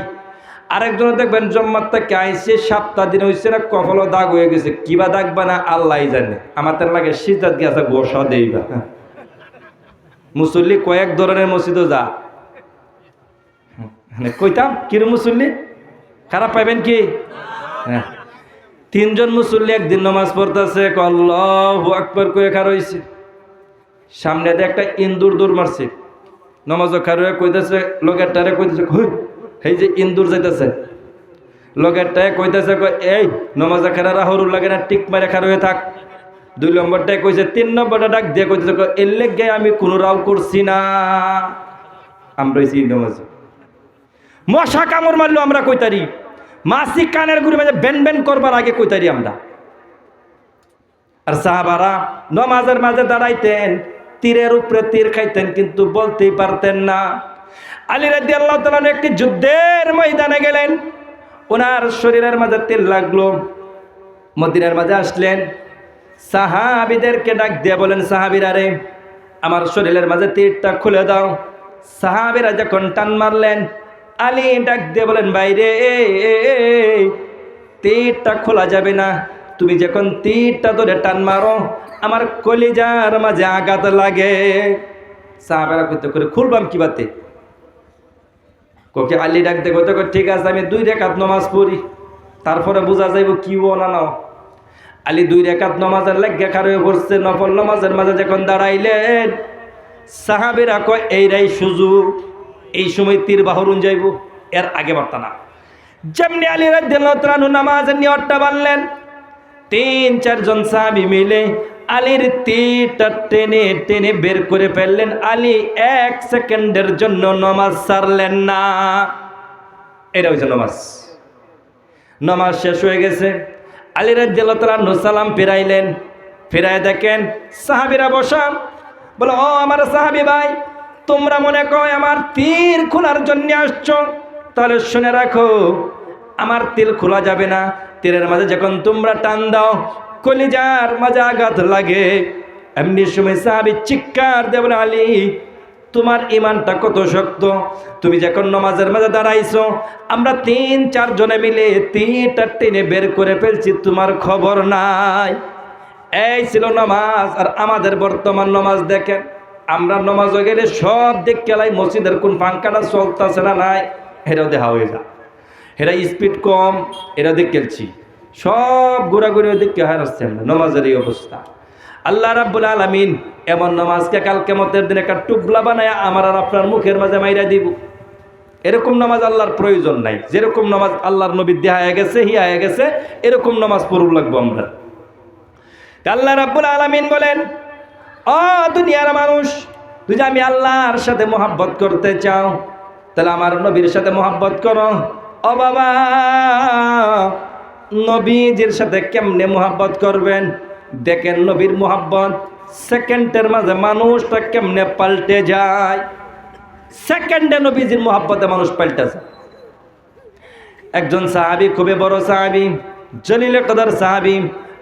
আরেকজনে দেখবেন জম্মাত থেকে আইসে 7 দিন হয়েছে না, কপালও দাগ হয়ে গেছে। কিবা দাগ বানা আল্লাহ জানে। আমার তার লাগে সিজাত গেছে গোসা দেইবা। মুসল্লি কয়েক ধরনের মসজিদও যা কইতাম কিরু মুসল্লি খারাপ পাইবেন কি? হ্যাঁ, 3 জন মুসল্লি একদিন নামাজ পড়তেছে, আল্লাহু আকবার কয়ে খার হইছে। সামনে দিয়ে একটা ইন্দুর দৌড় মারছে, নামাজও খার হয়ে কইতেছে, লোকেরটারে কইতেছে, এই যে ইন্দুর যাইতেছে, লোকেরটায় কইতেছে, এই নামাজে খারা রাহুরুল লাগে না, টিক মারে খার হয়ে থাক। 2 নম্বরটায় কইছে, 3 নম্বরটা ডাক দিয়ে কইতেছে, এর লেগে আমি কোনো রাও করছি না, আমরা হইছি নামাজে। মশা কামড় মারলো আমরা কইতারি, মাসি কানের গুড়ি মাঝে বেন বেন করবার আগে কইতারি আমরা। আর সাহাবারা নামাজের মাঝে দাঁড়াইতেন, তীরের উপরে তীর খাইতেন, কিন্তু বলতেই পারতেন না। আলী রাদিয়াল্লাহু তাআলা একটি যুদ্ধের ময়দানে গেলেন, ওনার শরীরের মাঝে তীর লাগলো। মদিনার মাঝে আসলেন, সাহাবীদেরকে ডাক দিয়ে বলেন, সাহাবীরা রে, আমার শরীরের মাঝে তীরটা খুলে দাও। সাহাবীরা যখন টান মারলেন, আলী ডাক দিয়ে বলেন, বাইরে তীরটা খোলা যাবে না, তুমি যখন তীরটা ধরে টান মারো আমার কলিজার মাঝে আঘাত লাগে। সাহাবারা কইতে করে খুলবাম কি বাতে? কোকে আলী ডাক দিয়ে কইতে করে, ঠিক আছে আমি 2 রাকাত নামাজ পড়ি, তারপরে বোঝা যাইব কি ও না নাও। আলী 2 রাকাত নামাজের লাগে খার হয়ে পড়ছে। নফল নামাজের মাঝে যখন দাঁড়াইলেন, সাহাবীরা কয় এইরাই সুযোগ, এই সময় তীর বাহরুন যাইব, এর আগে বার্তা না। যেমনি আলী রাদিয়াল্লাহু তাআলা নামাজের নিয়তটা বানলেন, 3-4 জন সাহাবী মিলে আলীর তীরটা টেনে টেনে বের করে ফেললেন। আলী 1 সেকেন্ডের জন্য নামাজ ছাড়লেন না। এটা হইছে নামাজ। নামাজ শেষ হয়ে গেছে, আলী রাদিয়াল্লাহু তাআলা সালাম ফিরাইলেন। ফিরায় দেখেন সাহাবীরা বসা, বলে, ও আমার সাহাবী ভাই, তোমরা মনে কয় আমার তীর খোলার জন্য আসছো, তাহলে শুনে রাখো, আমার তীর খোলা যাবে না। তীরের মাঝে যখন তোমরা টান দাও কলিজার মাঝে আঘাত লাগে। এমনি সময় সাহাবী চিৎকার দিয়ে বলে, আলী তোমার ইমানটা কত শক্ত, তুমি যখন নামাজের মাঝে দাঁড়াইছো আমরা 3-4 জনে মিলে তীরটা টেনে বের করে ফেলছি, তোমার খবর নাই। এই ছিল নামাজ। আর আমাদের বর্তমান নামাজ দেখেন, আমরা নামাজে গেলে সব দিক কেলাই, মসজিদের কোন পাঙ্কাটা চলতেছে না নাই এটাও দেখা হয়ে যায়, এরা স্পিড কম, এরা দিক খেলছি, সব ঘোরাঘুরি ওদিক কে হারাচ্ছে আমরা। নামাজের এই অবস্থা। আল্লাহ রাব্বুল আলামিন এমন নামাজকে কাল কিয়ামতের দিনে একটা টুকলা বানায় আমার আর আপনার মুখের মাঝে মাইরা দিব। এরকম নামাজ আল্লাহর প্রয়োজন নাই। যেরকম নামাজ আল্লাহর নবী দেখায় গেছে, হিয়ায় গেছে, এরকম নামাজ পড়ুন লাগবো আমরা। আল্লাহ রাব্বুল আলামিন বলেন, ও দুনিয়ার মানুষ, তুই যে আমি আল্লাহর সাথে মোহাব্বত করতে চাও, তাহলে আমার নবীর সাথে মোহাব্বত করো। ও বাবা, নবীজির সাথে কেমনে মোহাব্বত করবেন? দেখেন নবীর মোহাব্বত সেকেন্ডের মাঝে মানুষটা কেমনে পাল্টে যায়। সেকেন্ডে নবীজির মোহাব্বতে মানুষ পাল্টে যায়। একজন সাহাবী, খুবই বড় সাহাবী, জলিলে কদর সাহাবী,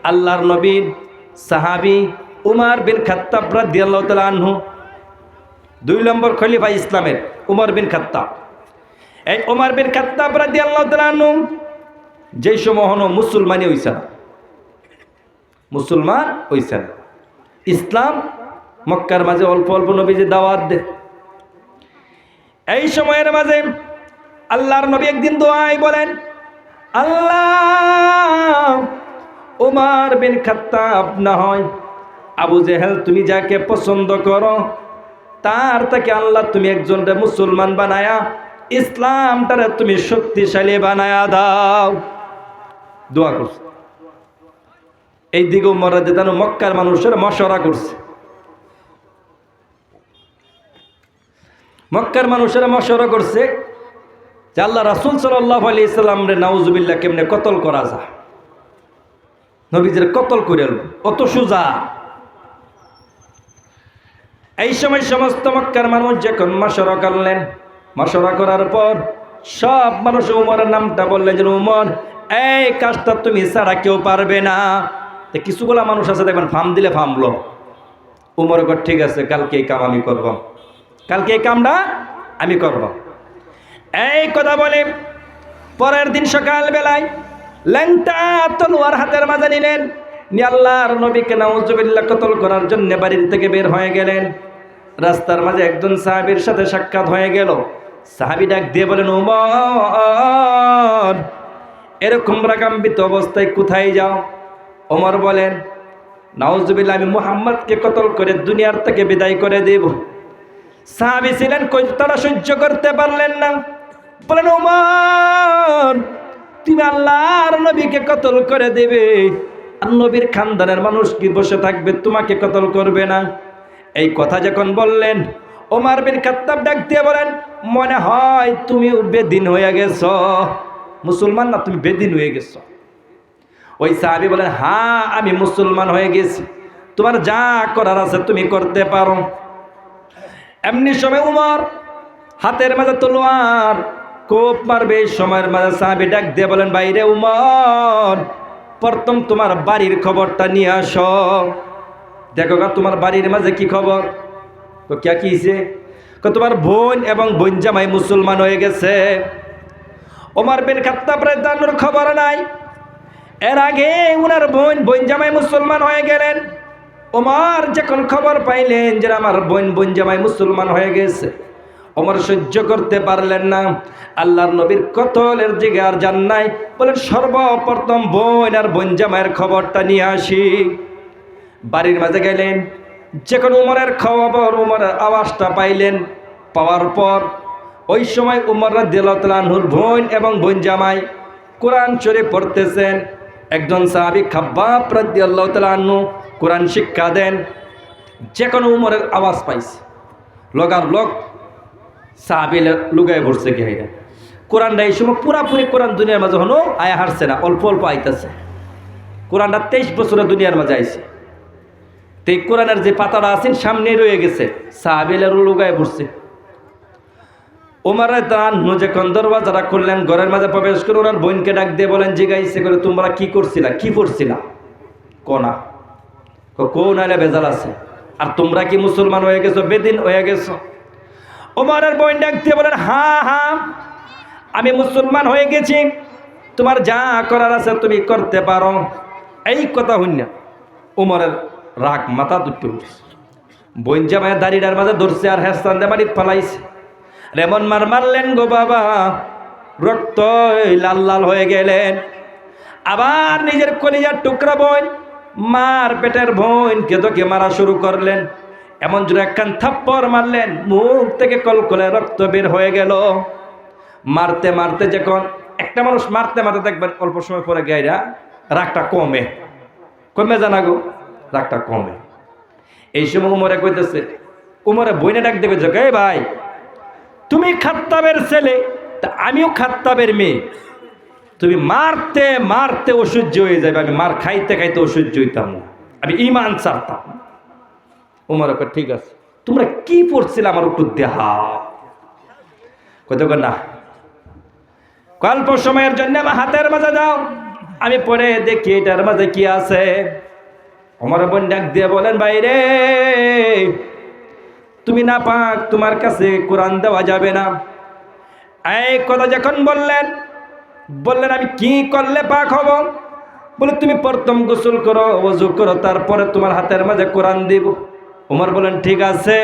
আল্লাহর নবীর সাহাবী উমর বিন খাত্তাব রাদিয়াল্লাহু তাআলা আনহু, 2 নম্বর খলিফা ইসলামের উমর বিন খাত্তাব। এই উমর বিন খাত্তাব রাদিয়াল্লাহু তাআলা আনহু যেই সময় হনো মুসলমানই হইছে না, মুসলমান হইছে না। ইসলাম মক্কার মাঝে অল্প অল্প নবীজি দাওয়াত দে। এই সময়ের মাঝে আল্লাহর নবী একদিন দোয়ায় বলেন, আল্লাহ, উমর বিন খাত্তাব না হয় আবু জেহেল তুমি যাকে পছন্দ করো তার থেকে আল্লাহ তুমি একজনকে মুসলমান বানায়া ইসলামটারে তুমি শক্তিশালী বানায়া দাও। দোয়া করছে। এই দিকে উমর রাদিয়াল্লাহু আনহু মক্কার মানুষের মশওয়ারা করছে। মক্কার মানুষেরা মশওয়ারা করছে যে আল্লাহ রাসূল সাল্লাল্লাহু আলাইহি সাল্লাম রে নাউজুবিল্লাহ কেমনে কতল করা যায়, নবীজির কতল করে অত সোজা। এই সময় সমস্ত মক্কার মানুষ যখন মাশওয়ারা করলেন, মাশওয়ারা করার পর সব মানুষ উমরের নামটা বললেন যে উমর এই কাজটা তুমি ছাড়া কেউ পারবে না। তো কিছুগুলা মানুষ আছে দেখবেন ফার্ম দিলে ফার্মলো, উমর কর ঠিক আছে কালকে এই কাম আমি করব, কালকে এই কামটা আমি করব। এই কথা বলে পরের দিন সকালবেলায় ল্যাংটা তলোয়ার হাতের মাঝে নিলেন, নিয়ে আল্লাহর নবীকে নাউজুবিল্লাহ কতল করার জন্য বাড়ির থেকে বের হয়ে গেলেন। রাস্তার মাঝে একজন সাহাবীর সাথে সাক্ষাৎ হয়ে গেল। সাহাবী ডাক দিয়ে বলেন ওমর এরকম রাগান্বিত অবস্থায় কোথায় যাও? ওমর বলেন নাউজুবিল্লাহ আমি মুহাম্মদকে কতল করে দুনিয়ার থেকে বিদায় করে দেব। সাহাবী ছিলেন তারা সহ্য করতে পারলেন না, বলেন ওমর তুমি আল্লাহর নবীকে কতল করে দেবে, আর নবীর খানদানের মানুষ কি বসে থাকবে তোমাকে কতল করবে না? এই কথা যখন বললেন ওমর বিন খাত্তাব ডাক দিয়ে বলেন মনে হয় তুমি বেদিন হয়ে গেছো, মুসলমান না তুমি বেদিন হয়ে গেছো। ওই সাহাবী বলেন হ্যাঁ আমি মুসলমান হয়ে গেছি, তোমার যা করার আছে তুমি করতে পারো। এমনি সময় উমর হাতের মাঝে তলোয়ার কোপ মারবে, এই সময়ের মাঝে সাহাবী ডাক দিয়ে বলেন বাইরে উমর প্রথম তোমার বাড়ির খবরটা নিয়ে আসো, দেখো গা তোমার বাড়ির মাঝে কি খবর। তো কে কিছে? তোমার বোন এবং বোন জামাই মুসলমান হয়ে গেছে। ওমর বিন খাত্তাব রাদিয়াল্লাহু আনহুর খবর নাই, এর আগে উনার বোন জামাই মুসলমান হয়ে গেলেন। ওমর যখন খবর পাইলেন যে আমার বোন জামাই মুসলমান হয়ে গেছে, ওমর সহ্য করতে পারলেন না। আল্লাহর নবীর কতলের দিকে আর যান নাই, বলেন সর্বপ্রথম বোন আর বোন জামাইয়ের খবরটা নিয়ে আসি। বাড়ির মাঝে গেলেন, যখন উমরের খবর উমরের আওয়াজটা পাইলেন, পাওয়ার পর ওই সময় উমর রাদিয়াল্লাহু তাআলা আনহুর বোন এবং বোন জামাই কোরআন শরীফ পড়তেছেন। একজন সাহাবী খাব্বাব রাদিয়াল্লাহু তাআলা আনহু কোরআন শিক্ষা দেন। যখন উমরের আওয়াজ পাইছে লগার লোক সাহাবী লুগায় পড়ছে কি হইরা কোরআনটা এই সময় পুরাপুরি কোরআন দুনিয়ার মাঝে হনো আয়া হারছে না, অল্প অল্প আইতাছে। কোরআনটা 23 বছরে দুনিয়ার মাঝে আইছে, তো এই কোরআনের যে পাতাটা আছেন সামনে রয়ে গেছে, সাহাবীরা লুগায় পড়ছে। ওমর রাদিয়াল্লাহু আনহু যখন দরওয়াজাটা খুললেন, ঘরের মাঝে প্রবেশ করে ওনার বোনকে ডাক দিয়ে বলেন জিজ্ঞাসা করে তোমরা কি করছিলা, কি পড়ছিলা? কোনা কোন আলে ভেজাল আছে, আর তোমরা কি মুসলমান হয়ে গেছো, বেদিন হয়ে গেছো? ওমরের বোন ডাক দিয়ে বলেন হ্যাঁ হ্যাঁ আমি মুসলমান হয়ে গেছি, তোমার যা করার আছে তুমি করতে পারো। এই কথা হইনা ওমরের রাগ মাথা দুটো উঠছে। বোন জামাইয়ের দাড়িটার মাঝে ধরছে আর হেস্তান দিয়ে বাড়িতে পালাইছে। এমন মারলেন গো বাবা, রক্ত লাল লাল হয়ে গেলেন। আবার নিজের কলিজার টুকরা বোন মার পেটের বোনকে তোকে মারা শুরু করলেন। এমন জোরে একখান থাপ্পড় মারলেন, মুখ থেকে কলকলে রক্ত বের হয়ে গেল। মারতে মারতে যখন একটা মানুষ মারতে মারতে দেখবেন অল্প সময় পরে গাইরা রাগটা কমে জানা গো, রাগটা কমে। এই সময় উমরে কইতেছে, উমরে বইনে ডাক দেবে যে এই ভাই তুমি খাত্তাবের ছেলে, তা আমিও খাত্তাবের মেয়ে, তুমি মারতে মারতে অসহ্য হয়ে যাবে, আমি মার খাইতে খাইতে অসহ্য হইতাম না, আমি ঈমান ছাড়তাম। উমর কয় ঠিক আছে, তোমরা কি পড়ছিল আমার একটু দেহা। কত না অল্প সময়ের জন্য আমার হাতের মাঝে দাও, আমি পরে দেখি এটার মাঝে কি আছে। ওমর বোন ডাক দিয়ে বলেন বাইরে তুমি না পাক, তোমার কাছে কোরআন দেওয়া যাবে না। এই কথা যখন বললেন আমি কি করলে পাক হব? বলে তুমি প্রথম গোসল করো, ওযু করো, তারপরে তোমার হাতের মাঝে কোরআন দিব। ওমর বলেন ঠিক আছে,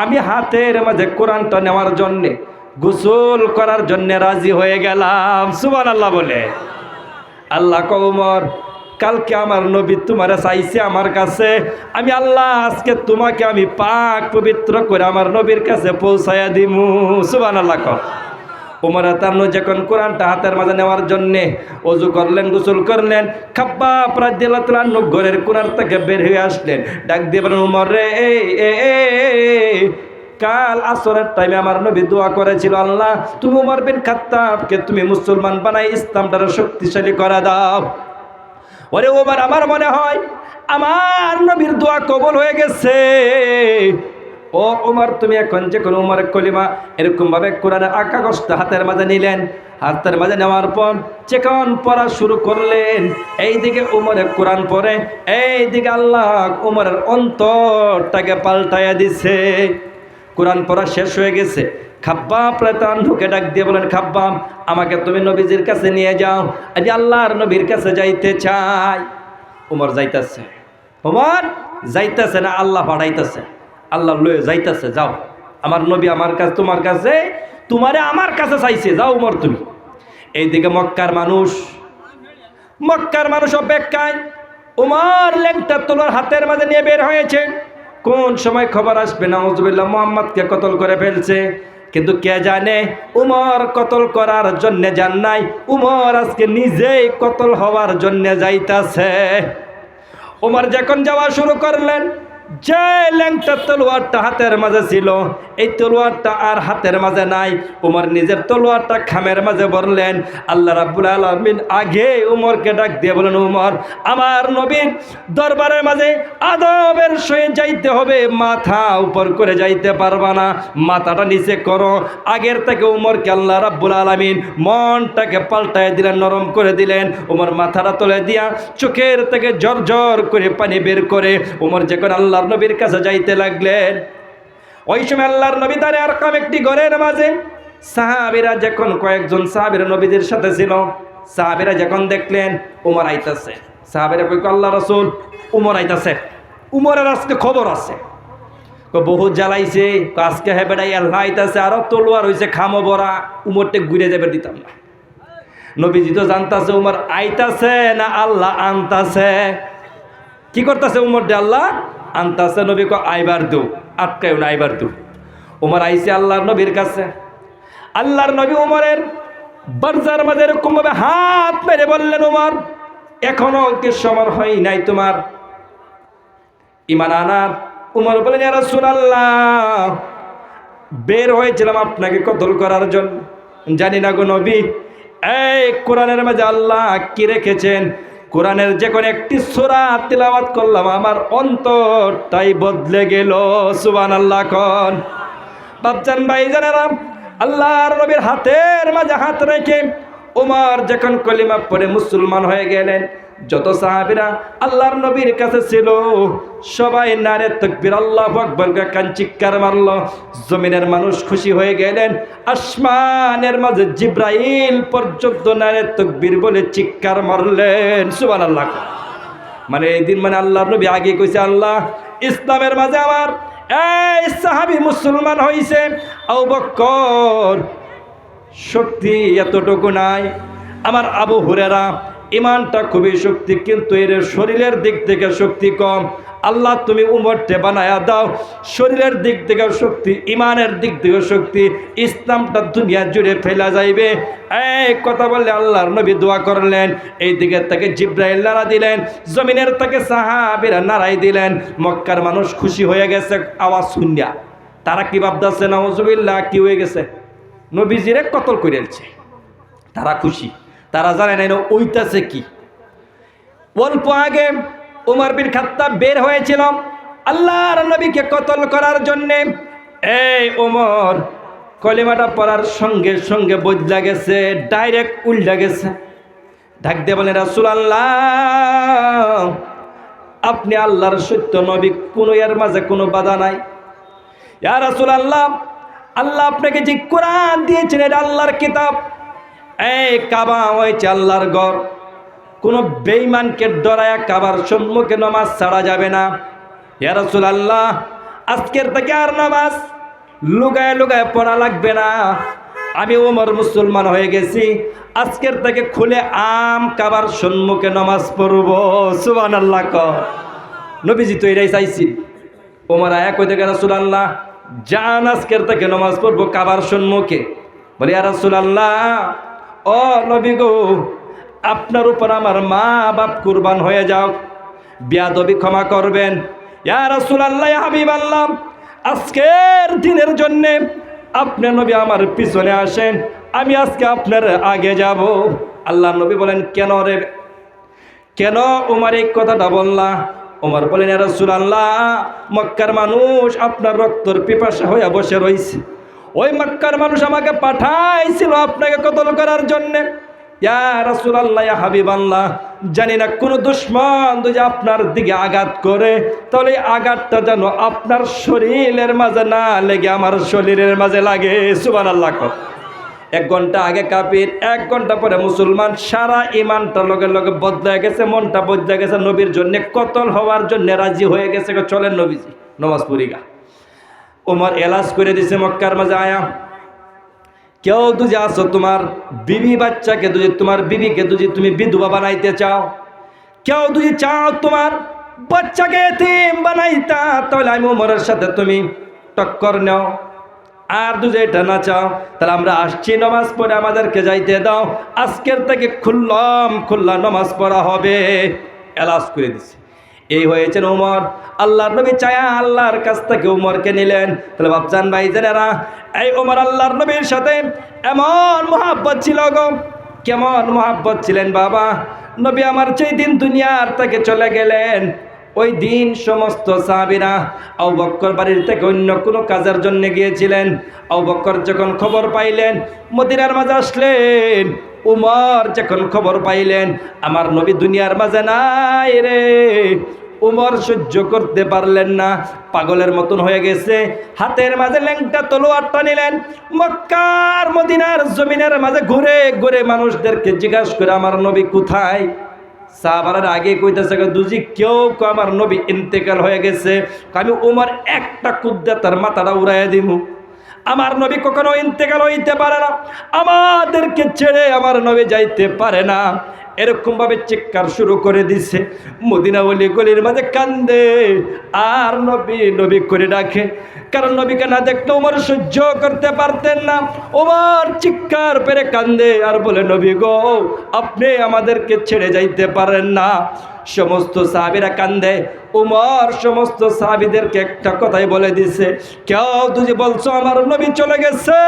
আমি হাতের মাঝে কোরআনটা নেওয়ার জন্যে গোসল করার জন্য রাজি হয়ে গেলাম। সুবহানাল্লাহ বলে। আল্লাহ কও ওমর কালকে আমার নবী তোমারে চাইছে আমার কাছে, আমি আল্লাহ আজকে তোমাকে আমি পাক পবিত্র করে আমার নবীর কাছে পৌঁছায়া দিমু। সুবহানাল্লাহ কও। ওমর রাদিয়াল্লাহু আনহু যখন কোরআনটা হাতের মাঝে নেওয়ার জন্যে ওযু করলেন, গোসল করলেন, খাব্বাব রাদিয়াল্লাহু তাআলা আনহু ঘরের কোণার থেকে বের হয়ে আসলেন, ডাক দিয়ে বলেন ওমর রে কাল আসরের টাইমে আমার নবী দোয়া করেছিল, আল্লাহ তুমি উমর বিন খাত্তাবকে তুমি মুসলমান বানাই ইসলামটাকে শক্তিশালী করে দাও। ওরে ওমর, আমার মনে হয় আমার নবীর দোয়া কবুল হয়ে গেছে। ও ওমর, তুমি এখন যে কোনো উমরের কলিমা এরকম ভাবে কোরআনের কাগজটা হাতের মাঝে নিলেন, হাতের মাঝে নেওয়ার পর যখন পড়া শুরু করলেন, এইদিকে উমরে কোরআন পড়ে, এইদিকে আল্লাহ উমরের অন্তরটাকে পাল্টাইয়া দিছে। কোরআন পড়া শেষ হয়ে গেছে। খাব্বাব প্রায় ঢুকে ডাক দিয়ে বলেন, খাব্বাব আমাকে তুমি নবীজির কাছে নিয়ে যাও, আজ আল্লাহর নবীর কাছে যাইতে চাই। উমর যাইতেছে, উমর যাইতেছে না, আল্লাহ পাঠাইতেছে, আল্লাহ লয়ে যাইতেছে, যাও আমার নবী আমার কাছে, তোমার কাছে, তোমারে আমার কাছে চাইছে, যাও উমর তুমি। এইদিকে মক্কার মানুষ অপেক্ষায়। উমর লেংটা তোলার হাতের মাঝে নিয়ে বের হয়েছে। কোন সময় খবর আসবে নাউজুবিল্লাহ মুহাম্মদকে কতল করে ফেলছে, কিন্তু কে জানে উমর কতল করার জন্য যান নাই, উমর আজকে নিজেই কতল হওয়ার জন্য যাইতাছে। উমর যখন যাওয়া শুরু করলেন, যে ল্যাংটা তলোয়ারটা হাতের মাঝে ছিল, এই তলোয়ারটা আর হাতের মাঝে নাই। উমর নিজের তলোয়ারটা খামের মাঝে ভরলেন। আল্লাহ রাব্বুল আলামিন আগে উমরকে ডাক দিয়ে বলেন, উমর আমার নবীর দরবারের মাঝে আদবের সহিত যাইতে হবে, মাথা উপর করে যাইতে পারবা না, মাথাটা নিচে করো। আগের থেকে উমরকে আল্লাহ রাব্বুল আলামিন মনটাকে পাল্টায় দিলেন, নরম করে দিলেন। উমর মাথাটা তুলে দিয়া চোখের থেকে ঝরঝর করে পানি বের করে উমর যখন আল্লাহর নবীর কাছে যাইতে লাগলেন, ওই সময় আল্লাহর নবী দাঁড়িয়ে আরকাম একটি ঘরের মাঝে। সাহাবীরা যখন কয়েকজন সাহাবীরা নবীদের সাথে ছিল, সাহাবীরা যখন দেখলেন উমর আইতাছে, সাহাবীরা কই, আল্লাহ রাসূল উমর আইতাছে, উমরের আজকে খবর আছে। বহুত জ্বালাইছে, আজকে হে বেড়াই আল্লাহ আইতাছে, আরো তলোয়ার হইছে খামো বড়া, উমরটা ঘুরে যাবে দিতাম না। নবীজি তো জানতাছে উমর আইতাছে না আল্লাহ আনতাছে। কি করতেছে উমর দে, আল্লাহ আনতাছে। নবী কো আইবার দু, আটকায় না, আইবার দু। উমর আইছে আল্লাহর নবীর কাছে। আল্লাহর নবী উমরের বারজার মাঝে এরকম ভাবে হাত মেরে বললেন, উমর এখনো কি সময় হয় নাই তোমার ঈমান আনার? উমর বলেন, ইয়া রাসূলুল্লাহ বের হয়েছিলাম আপনাকে কতল করার জন্য, জানি না গো নবী এই কোরআনের মাঝে আল্লাহ কি রেখেছেন, কোরআনের যে কোনো একটি সূরা তিলাওয়াত করলাম আমার অন্তরটাই বদলে গেল। সুবহানাল্লাহ কোন বাপজান ভাইজানেরা, আল্লাহর নবীর হাতের মাঝে হাত রেখে উমর যখন কলিমা পড়ে মুসলমান হয়ে গেলেন, যত সাহাবীরা আল্লাহর নবীর কাছে ছিল সবাই নারে তাকবীর আল্লাহু আকবার কান চিৎকার মারল। জমিনের মানুষ খুশি হয়ে গেলেন, আসমানের মাঝে জিব্রাইল পর্যন্ত নারে তাকবীর বলে চিৎকার মারলেন। সুবহানাল্লাহ। মানে এই দিন মানে আল্লাহর নবী আগে কইছে, আল্লাহ ইসলামের মাঝে আমার এই সাহাবী মুসলমান হইছে, আবু বকর শক্তি এতটুকু নাই, আমার আবু হুরায়রা ইমানটা খুবই শক্তি, কিন্তু এর শরীরের দিক থেকে শক্তি কম। আল্লাহ তুমি উমরকে বানায়া দাও, শরীরের দিক থেকে শক্তি, ইমানের দিক থেকে শক্তি, ইসলামটা দুনিয়া জুড়ে ফেলা যাইবে। এই কথা বললে আল্লাহর নবী দোয়া করলেন, এই দিকের থেকে জিব্রাইল নাড়া দিলেন, জমিনের থেকে সাহাবীরা নাড়াই দিলেন। মক্কার মানুষ খুশি হয়ে গেছে আওয়াজ শুনিয়া। তারা কি ভাবতেছে, নাউজুবিল্লাহ কি হয়ে গেছে, নবীজিরে কতল করেছে। তারা খুশি, তারা জানে না ওইটাছে কি। অল্প আগে উমর বিন খাত্তাব বের হয়েছিল আল্লাহর নবীকে কতল করার জন্যে। এই উমর কলিমাটা পড়ার সঙ্গে সঙ্গে বদলা গেছে, ডাইরেক্ট উল্টা গেছে। ডাক দিয়ে বলেন, রাসূলুল্লাহ আপনি আল্লাহর সত্য নবী, কোনো এর মাঝে কোনো বাধা নাই। ইয়া রাসূলুল্লাহ আল্লাহ আপনাকে যে কোরআন দিয়েছেন এটা আল্লাহর কিতাব, এই কাবা হয়েছে আল্লাহর ঘর, কোনো বেঈমানকে ডরায়া কাবার সম্মুখে নামাজ ছাড়া যাবে না। ইয়া রাসূলুল্লাহ আজকের থেকে আর নামাজ লুগায় লুগায় পড়া লাগবে না, আমি ওমর মুসলমান হয়ে গেছি, আজকের থেকে খুলে আম কাবার সম্মুখে নামাজ পড়ব। সুবহানাল্লাহ। নবীজি তো এটাই চাইছিল। ওমর আয়া কইতে গেল, রাসূলুল্লাহ জান আজকের থেকে নামাজ পড়বো কাবার সম্মুখে। বলি, ইয়া রাসূলুল্লাহ ও নবী গো, আপনার উপর আমার মা বাপ কুরবান হয়ে যাও, বেয়াদবি ক্ষমা করবেন। ইয়া রাসূলুল্লাহ ইয়া হাবিবাল্লাহ আজকের দিনের জন্যে আপনার নবী আমার পিছনে আসেন, আমি আজকে আপনার আগে যাব। আল্লাহ নবী বলেন, কেন রে, কেন উমর এই কথাটা বললা? উমর বলেন, ইয়া রাসূলুল্লাহ, মক্কার মানুষ আপনার রক্তর পিপাসা হয়ে বসে রয়েছে। ওই মক্কার মানুষ আমাকে পাঠাইছিল আপনাকে কতল করার জন্যে। ইয়া রাসূলুল্লাহ, ইয়া হাবিবাল্লাহ, জানি না কোন দুশমন যদি আপনার দিকে আঘাত করে, তাহলে আঘাতটা যেন আপনার শরীরের মাঝে না লেগে আমার শরীরের মাঝে লাগে। সুবহানাল্লাহ। 1 ঘন্টা আগে কাফির, 1 ঘন্টা পরে মুসলমান। সারা ইমানটা লগে লগে বদলে গেছে, মনটা বদলে গেছে, নবীর জন্য কতল হওয়ার জন্য রাজি হয়ে গেছে। চলেন নবীজি নামাজ পড়িগা। ওমর এলাজ করে দিছে মক্কার মাঝে, আয়া কেউ যদি আসো তোমার বিবি বাচ্চাকে, যদি তোমার বিবিকে যদি তুমি বিধবা বানাইতে চাও, কেউ যদি চাও তোমার বাচ্চাকে এতিম বানাইতা, তাহলে আমি ওমরের সাথে তুমি টক্কর নাও। আর যদি এটা না চাও, তাহলে আমরা আসছি, নামাজ পড়ে আমাদেরকে যাইতে দাও। আজকের থেকে খুল্লা নামাজ পড়া হবে। এলাজ করে দিছে। এই হয়েছেন ওমর। আল্লাহর নবী চায়া আল্লাহর কাছ থেকে ওমরকে নিলেন। তাহলে বাপজান ভাইজানেরা, এই ওমর আল্লাহর নবীর সাথে এমন মহাব্বত ছিল গো। কেমন মহাব্বত ছিলেন বাবা! নবী আমার যেই দিন দুনিয়ার থেকে চলে গেলেন, ওই দিন সমস্ত সাহাবীরা আবু বকর বাড়ির থেকে অন্য কোনো কাজের জন্য গিয়েছিলেন। আবু বকর যখন খবর পাইলেন, মদিনার মাঝে আসলেন। উমর যখন খবর পাইলেন আমার নবী দুনিয়ার মাঝে নাই রে, উমর সহ্য করতে পারলেন না, পাগলের মতন হয়ে গেছে। হাতের মাঝে ল্যাংটা তলোয়ারটা নিলেন, মক্কার মদিনার জমিনের মাঝে ঘুরে ঘুরে মানুষদেরকে জিজ্ঞাসা করে আমার নবী কোথায়। সাহাবারা আগে কইতেছে, দুজি কেউ আমার নবী ইন্তেকাল হয়ে গেছে, আমি উমর একটা কুদ্দা তার মাথাটা উড়াইয়া দিব। আমার নবী কখনো ইন্তেকাল হইতে পারে না, আমাদেরকে ছেড়ে আমার নবী যাইতে পারে না। এরকম ভাবে চিৎকার শুরু করে দিছে। মদিনা ওলি গলির মাঝে কান্দে আর নবী নবী করে ডাকে, কারণ নবীকে না দেখলে ওমর সহ্য করতে পারতেন না। ওমর চিৎকার পেরে কান্দে আর বলে, নবী গো, আপনি আমাদেরকে ছেড়ে যাইতে পারেন না। সমস্ত সাহাবীরা কান্দে। উমর সমস্ত সাহাবীদেরকে একটা কথাই বলে দিছে, কেউ তুই বলছো আমার নবী চলে গেছে,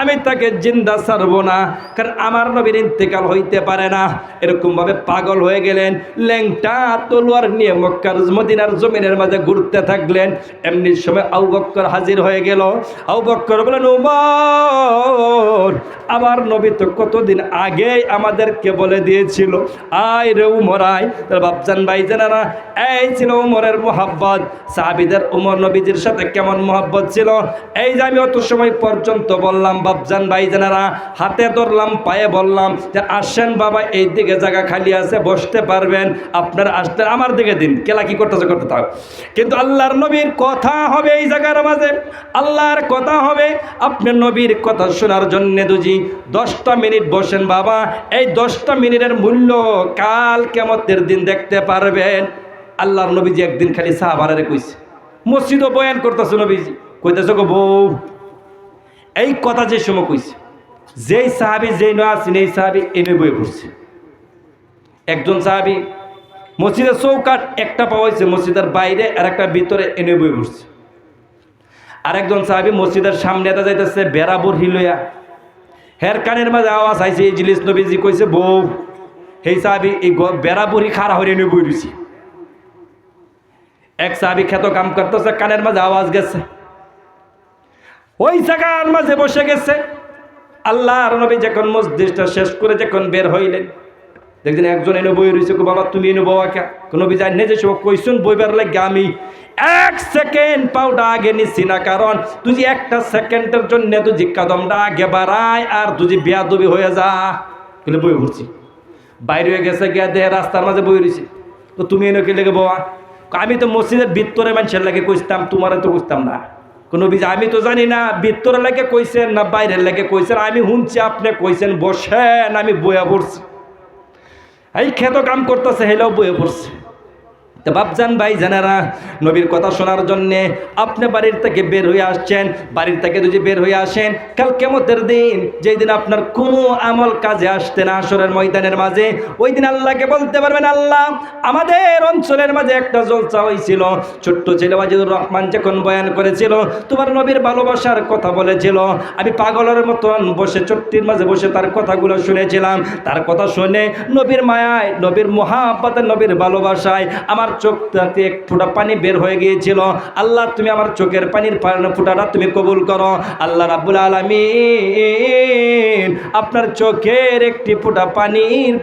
আমি তাকে জিন্দা ছাড়বো না, কারণ আমার নবীর ইন্তেকাল হইতে পারে না। এরকম ভাবে পাগল হয়ে গেলেন, ল্যাংটা তলোয়ার নিয়ে মক্কার মদিনার জমিনের মাঝে ঘুরতে থাকলেন। এমনি সময় আবু বকর হাজির হয়ে গেল। আবু বকর বলেন, উমর, আমার নবী তো কতদিন আগেই আমাদেরকে বলে দিয়েছিল, আয় রে উমর আয়। তার বাপজান ভাইজানেরা, এই ছিল উমরের মোহাব্বত। সাহাবীদের উমর নবীজির সাথে কেমন মোহাব্বত ছিল, এই যে আমি অত সময় পর্যন্ত বললাম বাপজান ভাইজানেরা, হাতে ধরলাম, পায়ে বললাম যে আসেন বাবা, এই দিকে জায়গা খালি আছে, বসতে পারবেন, আপনারা আসতে আমার দিকে দিন, কেলা কি করতেছে করতে থাক। কিন্তু আল্লাহর নবীর কথা হবে এই জায়গার মাঝে, আল্লাহর কথা হবে। আপনার নবীর কথা শোনার জন্য দুজি 10টা মিনিট বসেন বাবা, এই 10টা মিনিটের মূল্য কাল কিয়ামতের দিন দেখতে পারবেন। আল্লাহর নবীজি একদিন খালি সাহাবারে কইছে, মসজিদও বয়ান করতেছে, নবীজি কইতেছে, গো বউ, এই কথা যে সময় কইছে, যেই সাহাবী যেই নয় আছেন, এই সাহাবী এনে বয়ে পড়ছে। একজন সাহাবী মসজিদের চৌকাট একটা পাওয়া হয়েছে, মসজিদের বাইরে আর একটা ভিতরে এনে বয়ে পড়ছে। আরেকজন সাহাবী মসজিদের সামনে এটা যাইতেছে বেড়াবুর হিলইয়া, হের কানের মাঝে আওয়াজ আইছে, এই জিনিস নবীজি কইছে, বউ, এই সাহাবী এই বেড়াবুরি খাড়া হয়ে এনে বই রয়েছে। এক সাহাবী খেত কাম করতেছে, কানের মাঝে আওয়াজ গেছে, ওই জায়গার মাঝে বসে গেছে। আল্লাহর নবী যখন মসজিদটা শেষ করে যখন বের হইলেন, দেখছেন একজন এনে বই রয়েছে, বাবা তুমি এনে বউ কে? নবী জানি যে সব কইসুন বইবার লাগে আমি 1 সেকেন্ড পাউডা আগে নিচ্ছি না, কারণ তুই একটা সেকেন্ডের জন্য তুই কদমটা আগে বাড়ায় আর তুই বেয়াদবি হয়ে যা বলে বই ঘুরছি। বাইরে হয়ে গেছে, গিয়া দেহে রাস্তার মাঝে বই রয়েছে, তো তুমি এনে কে লেগে বয়া? আমি তো মসজিদের ভিতরে মানুষের লাগে কইতাম, তোমারে তো কইতাম না। কোনো বীজ আমি তো জানি না ভিতরে লাগে কইছেন না বাইরের লাগে কইছেন, আমি শুনছি আপনি কইছেন বসেন, আমি বইয়া পড়ছি। এই খেত কাম করতেছে, হেলেও বইয়ে পড়ছে। তো বাপজান ভাই জানারা, নবীর কথা শোনার জন্যে আপনি বাড়ির থেকে বের হয়ে আসছেন। বাড়ির থেকে যদি বের হয়ে আসেন, কাল কিয়ামতের দিন, যেই দিন আপনার কোনো আমল কাজে আসতে না হাশরের ময়দানের মাঝে, ওই দিন আল্লাহকে বলতে পারবেন, আল্লাহ আমাদের অঞ্চলের মাঝে একটা জলসা হয়েছিল, ছোট্ট ছেলে ওয়াজিদুর রহমান যখন বয়ান করেছিল, তোমার নবীর ভালোবাসার কথা বলেছিল, আমি পাগলের মতন বসে চট্টির মাঝে বসে তার কথাগুলো শুনেছিলাম। তার কথা শুনে নবীর মায়ায়, নবীর মুহাব্বতে, নবীর ভালোবাসায় আমার চোখ থেকে এক ফোঁটা পানি বের হয়ে গিয়েছিল। আল্লাহ তুমি আমার চোখের পানির ফোঁটাটা তুমি কবুল করো। আল্লাহ রাব্বুল আলামিন আপনার চোখের একটি ফোঁটা পানির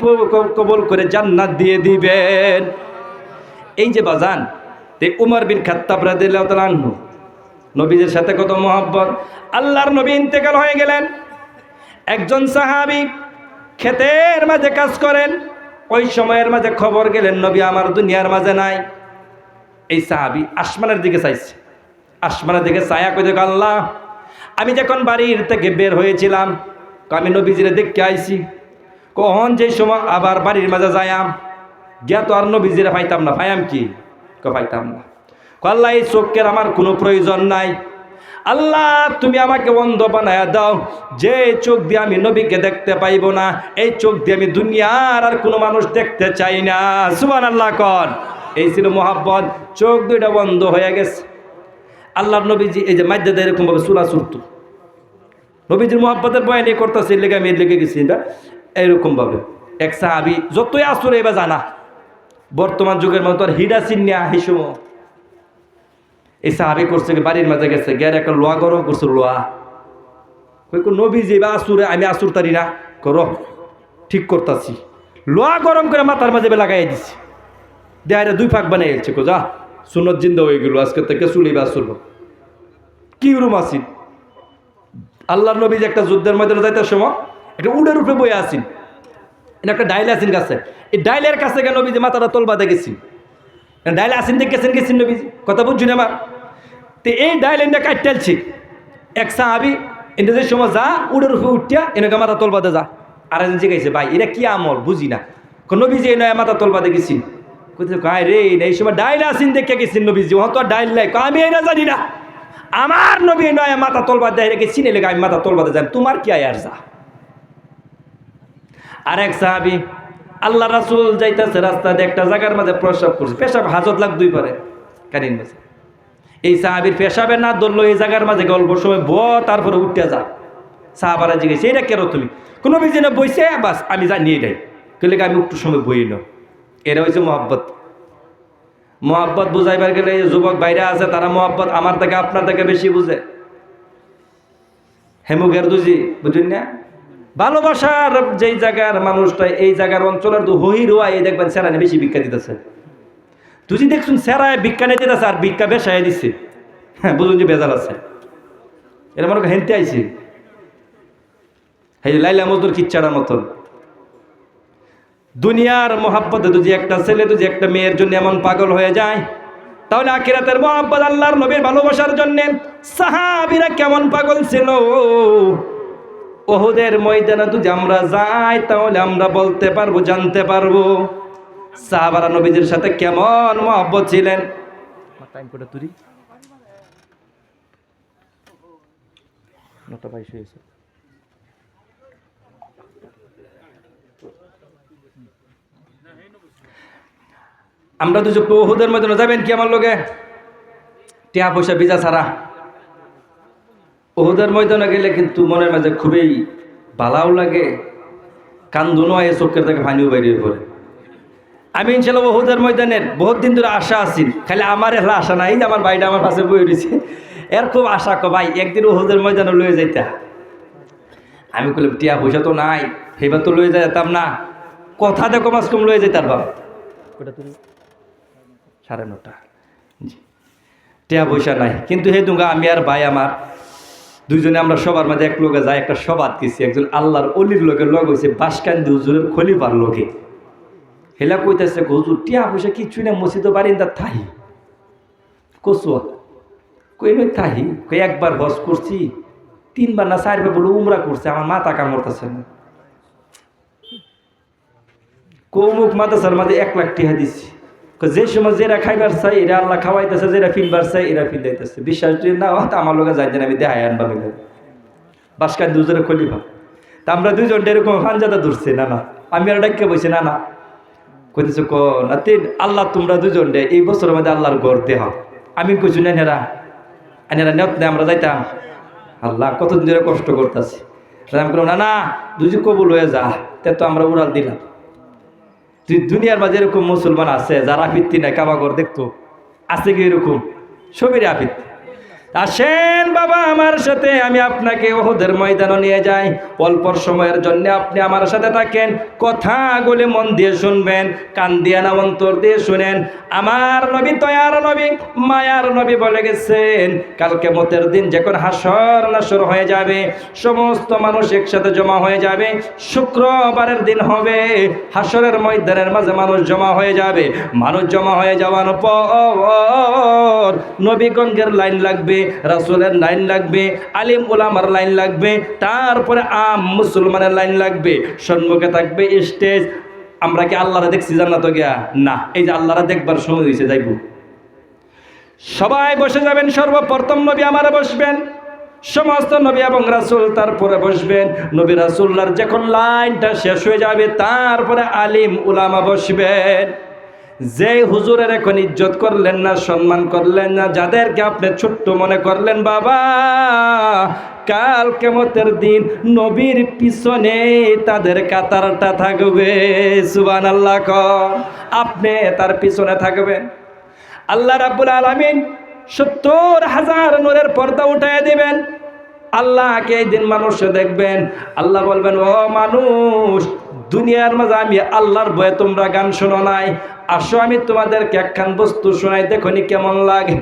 কবুল করে জান্নাত দিয়ে দিবেন। এই যে বাজান, তে উমর বিন খাত্তাব রাদিয়াল্লাহু তাআলা আনহু, নবীদের সাথে কত মহব্বত। আল্লাহর নবী ইন্তেকাল হয়ে গেলেন। একজন সাহাবী ক্ষেতের মাঝে কাজ করেন। ওই সময়ের মাঝে খবর গেলেন নবী আমার দুনিয়ার মাঝে নাই। এই সাহাবী আসমানের দিকে চাইছে, আসমানের দিকে ছায়া কই দেখো, আল্লাহ আমি যখন বাড়ির থেকে বের হয়েছিলাম, আমি নবীজিরে দেখতে আইছি, কখন যে সময় আবার বাড়ির মাঝে যাইয়াম, গিয়া তো আর নবীজিরে পাইতাম না। পাইয়াম কি? পাইতাম না। আল্লাহ এই চোখের আমার কোনো প্রয়োজন নাই, আল্লাহ তুমি আমাকে অন্ধ বানায়া দাও, যে চোখ দিয়ে আমি নবীকে দেখতে পাইব না, এই চোখ দিয়ে আমি দুনিয়ার আর কোনো মানুষ দেখতে চাই না। সুবহানাল্লাহ কর। এই ছিল মহাব্বত। চোখ দুইটা বন্ধ হয়ে গেছে। আল্লাহর নবীজি এই যে মাইদ্যা এরকম ভাবে সূরা সুরত, নবীজির মহাব্বতের বয়ান এই করতেছে, লেগে আমি লেগে গেছি না এইরকম ভাবে। এক সাহাবী যতই আসরে এবার জানা, বর্তমান যুগের মতো আর হিডা চিন্না হিসুম, এই সাহাবী করছে কি বাড়ির মাঝে গেছে, গের একটা লোয়া গরম করছে, লোয়া কই নবীজি বা আসুরে আমি আসুর তারি না করো, ঠিক করতেছি, লোয়া গরম করে মাথার মাঝে লাগাই দিছি, দেয়ারে দুই ফাঁক বানাই যাচ্ছে, যা সুন্নত জিন্দা হয়ে গেল, আজকে থেকে চুলি বা আসুর কি রুম আসিন। আল্লাহর নবী যে একটা যুদ্ধের ময়দানে যাইতে সময় একটা উডের উপরে বয়ে আসিন, একটা ডাইল আসিন কাছে, এই ডাইলের কাছে গিয়ে নবীজি মাথাটা তোল বাঁধে গেছি, ডাইলে আসিন দেখেছেন গেছেন নবীজি, কথা বুঝছুন আমার। তো এই ডাইল এনে কাটতেলছি, এক সাহাবী এনে যে সময় যা উডের উপরে উঠিয়া এনেকে মাথা তোল বাঁধে যা, আর একজন জিজ্ঞাসা ভাই এটা কি আমল বুঝি না, নবীজি এই নয় মাথা তোল বাঁধে গেছি, কয় রে এই সময় ডাইল আসিন দেখে গেছেন নবীজি, হয়তো ডাইল নাই, আমি এই না জানি না, আমার নবী নয় মাথা তোল বাঁধে রেখে চিনে লেগে আমি মাথা তোল বাঁধে যাই, তোমার কি আয় আর যা। আর এক সাহাবী আল্লাহ রাসূল যাইতেছে রাস্তা দিয়ে একটা জায়গার মাঝে প্রস্রাব করছে, পেশাব হাজত লাগ দুই পারে কানিন মাঝে, এই সাহাবীর পেশাবে না ধরলো, এই জায়গার মাঝে গল্প সময় তারপরে উঠতে যা। সাহাবারা জিজ্ঞেস এটা কেন তুমি, কোনো বিজনে বইছে, বাস আমি জানি এটাই, কেলে আমি একটু সময় বই ন। এরা হয়েছে মহব্বত। মহব্বত বুঝাইবার গেলে যুবক বাইরে আছে, তারা মহব্বত আমার থেকে আপনার থেকে বেশি বুঝে। হেমুগের দুজি বুঝুন না, ভালোবাসার যেই জায়গার মানুষটা, এই জায়গার অঞ্চলের তো হই রোয়া, এই দেখবেন সেরানে বেশি ভিক্ষা দিতেছে। তুই দেখছুন সেরায় ভিক্ষা নিতে দিতেছে আর ভিক্ষা বেসায় দিচ্ছে, হ্যাঁ বুঝুন যে বেজাল আছে। এরা মনে করেন হেনতে আইছি, এই লাইলা মজদুর কিচ্ছাটার মতন। দুনিয়ার মহাব্বতে যদি একটা ছেলে যদি একটা মেয়ের জন্য এমন পাগল হয়ে যায়, তাহলে আখিরাতের মহাব্বত আল্লাহর নবীর ভালোবাসার জন্য সাহাবীরা কেমন পাগল ছিল। উহুদের ময়দানে যদি আমরা যাই তাহলে আমরা বলতে পারবো, জানতে পারবো সাহাবারা নবীদের সাথে কেমন মহব্বত ছিলেন। টাইম করে তুই 9:22 হয়েছে। আমরা তো যে উহুদের ময়দানে যাবেন কি আমার লগে টিয়া পয়সা ভিজা ছাড়া, উহুদের ময়দানে গেলে কিন্তু মনের মাঝে খুবই ভালাও লাগে, কান্দুনো হয়, চোখের থেকে পানিও বাইরে পড়ে। আমি ইনশাল্লাহ উহুদের ময়দানের বহুত দিন ধরে আশা আছি, খালি আমার এলা আশা নাই যে আমার ভাইটা আমার পাশে বই রয়েছে, এর খুব আশা ভাই একদিন উহুদের ময়দানে লয়ে যাইতা। আমি বললাম টিয়া পয়সা তো নাই, সেবার তো লয়ে যেতাম না, কথা দেখো মাস কম লয়ে যেতার বাবা, ওটা তুমি 9:30 জি, টিয়া পয়সা নাই, কিন্তু হে দুঙ্গা আমি আর ভাই আমার দুইজনে আমরা সবার মাঝে এক লোকে যাই, একটা সবাদ গেছি, একজন আল্লাহর অলির লোকের লগ হয়েছে বাসকান্দি হুজুরের খলিফার লোকে। হেলা কইতেছে হুজুর টিয়া পয়সা কিচ্ছুই না, মসজিদ বারিন্দার থাহি কচুয়া কই নই থাহি, কই একবার হজ করছি, 3 বার না 4 বার বলে উমরা করছে, আমার মাথা কামড়তেছে না, কৌমুখ মাদ্রাসার মাঝে 1 লাখ টাকা দিচ্ছি, যে সময় যেরা খাইবার চাই এরা আল্লাহ খাওয়াইতেছে, যেরা ফিলবার চাই এরা ফিলাইতেছে। বিশ্বাস যদি না হয় আমার লোকে যাই আমি দেখাই আনবা মিলে বাসকার দুজনে খলিফা। তা আমরা দুজন এরকম ফানজাদা ধরছি, না না আমি আর ডাক্কে বসি, না না কইতেছে ক না তিন আল্লাহ তোমরা দুজন রে এই বছরের মধ্যে আল্লাহর ঘর দেহ। আমি কইছি না নেরা নেত না আমরা যাইতাম। আল্লাহ কতদিন ধরে কষ্ট করতেছি। আমি বললাম না না দুজি কবুল হয়ে যা, তে তো আমরা উড়াল দিলাম। তুই দুনিয়ার মাঝে এরকম মুসলমান আছে যারা আফিত্তি নাই, কাবাগর দেখতো আছে কি এরকম সবিরে আফিত্তি। আসেন বাবা আমার সাথে, আমি আপনাকে ওহদের ময়দানে নিয়ে যাই। অল্প সময়ের জন্য আপনি আমার সাথে থাকেন, কথাগুলি মন দিয়ে শুনবেন, কান দিয়ে না অন্তর দিয়ে শুনেন। আমার নবী দয়ার নবী মায়ার নবী বলে গেছেন কাল কিয়ামতের দিন যখন হাসর নাসর হয়ে যাবে, সমস্ত মানুষ একসাথে জমা হয়ে যাবে। শুক্রবারের দিন হবে, হাসরের ময়দানের মাঝে মানুষ জমা হয়ে যাবে। মানুষ জমা হয়ে যাওয়ার পর নবীগণের লাইন লাগবে, রাসূলের লাইন লাগবে, আলিম উলামার লাইন লাগবে, তারপরে আম মুসলমানের লাইন লাগবে। সম্মুখে থাকবে স্টেজ। আমরা কি আল্লাহরা দেখছি জান্নাতে গিয়া? না, এই যে আল্লাহরা দেখবার সময় হয়েছে, যাইব সবাই বসে যাবেন। সর্বপ্রথম নবী আমার বসবেন, সমস্ত নবী এবং রাসূল তারপরে বসবেন। নবী রাসূলরা যখন লাইনটা শেষ হয়ে যাবে তারপরে আলিম উলামা বসবেন। যে হুজুরের এখন ইজ্জত করলেন না, সম্মান করলেন না, যাদেরকে আপনি ছোট্ট মনে করলেন, বাবা কাল কিয়ামতের দিন নবীর পিছনে তাদের কাতারটা থাকবে। সুবহানাল্লাহ কর, আপনি তার পিছনে থাকবেন। আল্লাহ রাব্বুল আলামিন ৭০,০০০ নূরের পর্দা উঠায় দিবেন। আল্লাহকে এই দিন মানুষ দেখবেন। আল্লাহ বলবেন ও মানুষ, দুনিয়ার মাঝে আমি আল্লাহর ভয়ে তোমরা গান শোনো নাই, আসো আমি তোমাদেরকে একখান বস্তু শোনাই, দেখনি কেমন লাগে।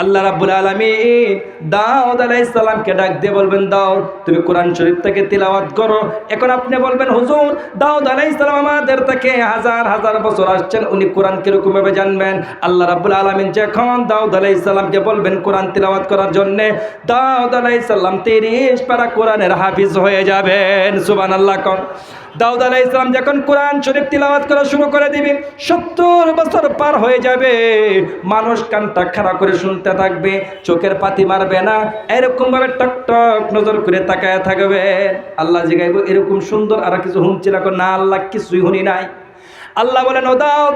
আল্লাহ রাব্বুল আলামিন দাউদ আলাইহিস সালামকে ডাক দিয়ে বলবেন দাউদ তুমি কোরআন শরীফ থেকে তিলাওয়াত করো। এখন আপনি বলবেন হুজুর দাউদ আলাইহিস সালাম আমাদের থেকে হাজার হাজার বছর আসছেন, উনি কোরআন কিরকম ভাবে জানবেন? আল্লাহ রাব্বুল আলামিন যখন দাউদ আলাইহিস সালামকে বলবেন কোরআন তিলাওয়াত করার জন্য, দাউদ আলাইহিস সালাম 30 পারা কোরআনের হাফিজ হয়ে যাবেন। সুবহানাল্লাহ কোন। দাউদ আলাইহিস সালাম যখন কোরআন শরীফ তিলাওয়াত করা শুরু করে দিবে, 70 বছর পার হয়ে যাবে। মানুষ কানটা খাড়া করে শুনতে থাকবে, চোখের পাতি মারবে না, এরকম ভাবে টক টক নজর করে তাকায় থাকবে। আল্লাহ জিগাইব এরকম সুন্দর আর কিছু শুনছিল? না আল্লাহ কিছুই শুনি নাই। আল্লাহ বলেন ও দাউদ,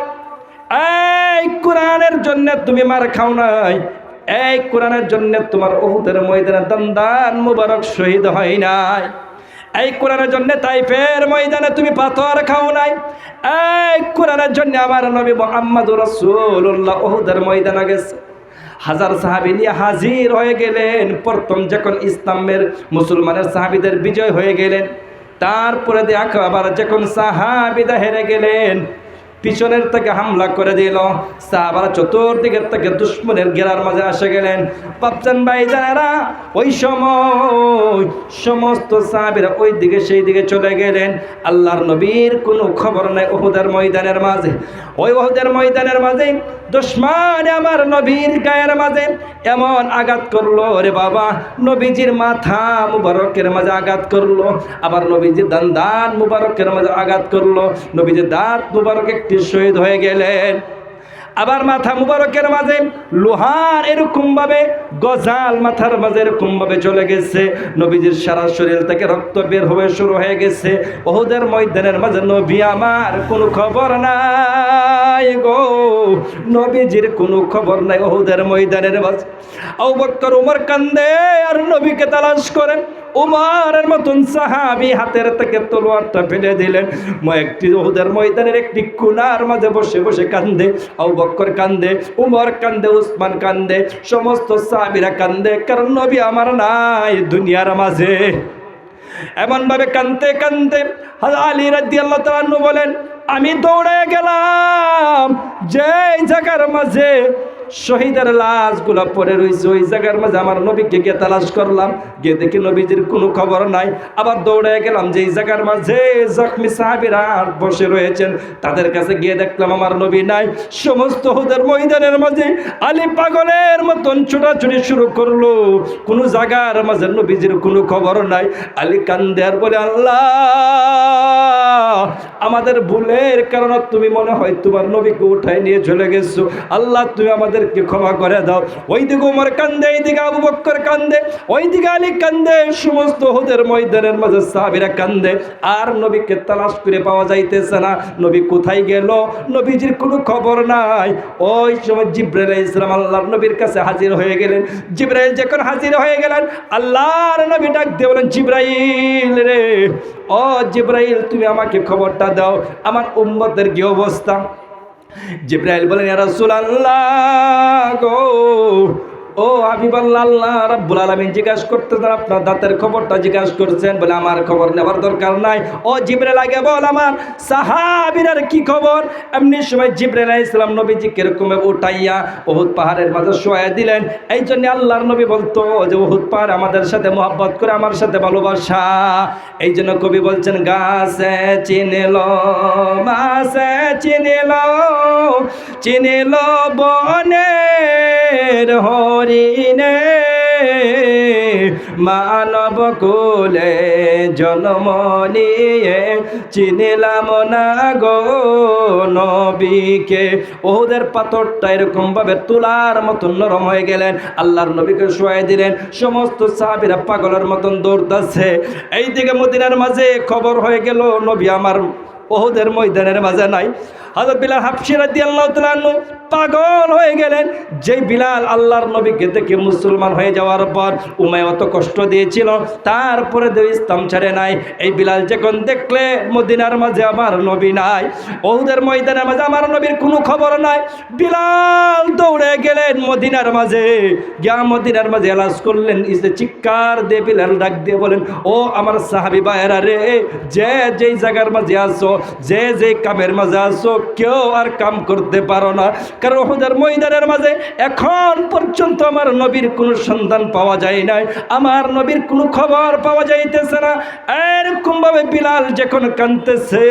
এই কোরআনের জন্য তুমি মার খাও নাই, এই কোরআনের জন্য তোমার উহুদের ময়দানে দান মুবারক শহীদ হয় নাই, এই কোরআনের জন্য তাইফের ময়দানে তুমি পাথর খাও নাই, এই কোরআনের জন্য আমার নবী মুহাম্মদুর রাসূলুল্লাহ উহুদের ময়দানে গেছে। হাজার সাহাবী নিয়ে হাজির হয়ে গেলেন। প্রথম যখন ইসলামের মুসলমানের সাহাবীদের বিজয় হয়ে গেলেন, তারপরে আবার যখন সাহাবীরা হেরে গেলেন, পিছনের থেকে হামলা করে দিল, সাহাবারা চতুর্দিকের থেকে দুশ্মনের ঘেরার মাঝে এসে গেলেন। বাপজান ভাইজানেরা, ওই সময় সমস্ত সাহাবীরা ওই দিকে সেই দিকে চলে গেলেন। আল্লাহর নবীর কোনো খবর নাই উহুদের ময়দানের মাঝে। ওই উহুদের ময়দানের মাঝে দুশমন আমার নবীর গায়ের মাঝে এমন আঘাত করলো, রে বাবা নবীজির মাথা মুবারকের মাঝে আঘাত করলো, আবার নবীজির দান মুবারকের মাঝে আঘাত করলো, নবীজির দাঁত মুবারক একটি শহীদ হয়ে গেলেন। আবার মাথা মুবারকের মাঝে লোহার এরকম ভাবে গজাল মাথার মাঝে এরকম ভাবে চলে গেছে, নবীজির সারা শরীর থেকে রক্ত বের হয়ে শুরু হয়ে গেছে। উহুদের ময়দানের মাঝে নবী আমার কোনো খবর নাই গো, নবীজির কোনো খবর নাই উহুদের ময়দানের মাঝে। আবু বকর ওমর কান্দে আর নবীকে তালাশ করেন। উমরের মতন সাহাবী হাতের থেকে তলোয়ারটা ফেলে দিলেন। একটি উহুদের ময়দানের একটি কোণার মাঝে বসে বসে কান্দে। আবু বকর কান্দে, উমর কান্দে, উসমান কান্দে, সমস্ত সাহাবীরা কান্দে, কারণ নবী আমার নাই দুনিয়ার মাঝে। এমন ভাবে কান্দতে কান্দতে আলী রাদিয়াল্লাহু তাআলা আনহু বলেন আমি দৌড়ে গেলাম যে জায়গার মাঝে শহীদের লাশগুলো পড়ে রয়েছে, ওই জায়গার মাঝে আমার নবীকে গিয়ে তালাশ করলাম, গিয়ে দেখি নবীজির কোনো খবর নাই। আবার দৌড়ে গেলাম যে জায়গার মাঝে জখমি সাহাবীরা বসে রয়েছেন, তাদের কাছে গিয়ে দেখলাম আমার নবী নাই। সমস্ত উহুদের ময়দানের মাঝে আলী পাগলের মতন ছোটাছুটি শুরু করলো, কোনো জায়গার মাঝে নবীজির কোনো খবর নাই। আলী কান্দে আর বলে আল্লাহ আমাদের ভুলের কারণে তুমি মনে হয় তোমার নবীকে উঠায় নিয়ে চলে গেছো। আল্লাহ তুমি আমাদেরকে ক্ষমা করে দাও। ওইদিকে ওমর কান্দে, এইদিকে আবু বকর কান্দে, ওইদিকে আলী কান্দে, সমস্ত উহুদের ময়দানের মাঝে সাহাবীরা কান্দে। আর নবীকে তালাশ করে পাওয়া যাইতেছে না। নবী কোথায় গেল? নবীজির কোনো খবর নাই। ওই সময় জিবরাইল আলাইহিস সালাম আল্লাহর নবীর কাছে হাজির হয়ে গেলেন। জিবরাইল যখন হাজির হয়ে গেলেন, আল্লাহর নবী ডাক দিয়ে বলেন, জিবরাইল রে, ও জিবরাইল, তুমি আমাকে খবরটা দাও, আমার উম্মতের কি অবস্থা? জিবরাইল বলেন, ইয়া রাসূলুল্লাহ গো, ও হাবিবাল্লাহ, আল্লাহ রাব্বুল আলামিন জিজ্ঞাসা করতেছেন, আপনার দাঁতের খবরটা জিজ্ঞাসা করছেন। বলে, আমার খবর নেবার দরকার নাই। ও জিবরাইল, আগে বল আমার সাহাবীদের কি খবর? এমনি সময় জিবরাইল আলাইহিস সালাম নবীজিকে এরকম উঠাইয়া উহুদ পাহাড়ের মাঝে শোয়া দিলেন। এই জন্য আল্লাহর নবী বলতো যে উহুদ পাহাড় আমাদের সাথে মহব্বত করে, আমার সাথে ভালোবাসা। এই জন্য কবি বলছেন, গাছে চিনিল মাছে চিনিল, চিনিল বনের হরিণে, মানব কুলে জন্ম নিয়ে চিনিলাম না গো নবীকে। ওদের পাথরটা এরকম ভাবে তুলার মতন নরম হয়ে গেলেন। আল্লাহর নবীকে শোয়াই দিলেন। সমস্ত সাহাবীরা পাগলের মতন দৌড়তেছে। এইদিকে মদিনার মাঝে খবর হয়ে গেল নবী আমার ওহুদের ময়দানের মাঝে নাই। হযরত বিলাল হাবশী রাদিয়াল্লাহু তাআলা আনহু পাগল হয়ে গেলেন। যেই বিলাল আল্লাহর নবীকে দেখে মুসলমান হয়ে যাওয়ার পর উমাইয়া অত কষ্ট দিয়েছিল, তারপরে ইসলাম ছাড়ে নাই। এই বিলাল যখন দেখলে মদিনার মাঝে আমার নবী নাই, ওহুদের ময়দানের মাঝে আমার নবীর কোনো খবর নাই, বিলাল দৌড়ে গেলেন মদিনার মাঝে। গিয়া মদিনার মাঝে এলাচ করলেন, চিৎকার দিয়ে বিলাল ডাক দিয়ে বলেন, ও আমার সাহাবী ভাইয়েরা রে, যে যেই জায়গার মাঝে আসো, যে যে কামের মাঝে আসো, কেউ আর কাম করতে পারো না। কারণ ওহুদের ময়দানের মাঝে এখন পর্যন্ত আমার নবীর কোনো সন্ধান পাওয়া যায় নাই, আমার নবীর কোনো খবর পাওয়া যাইতেছে না। এরকম ভাবে বিলাল যখন কাঁদতেছে,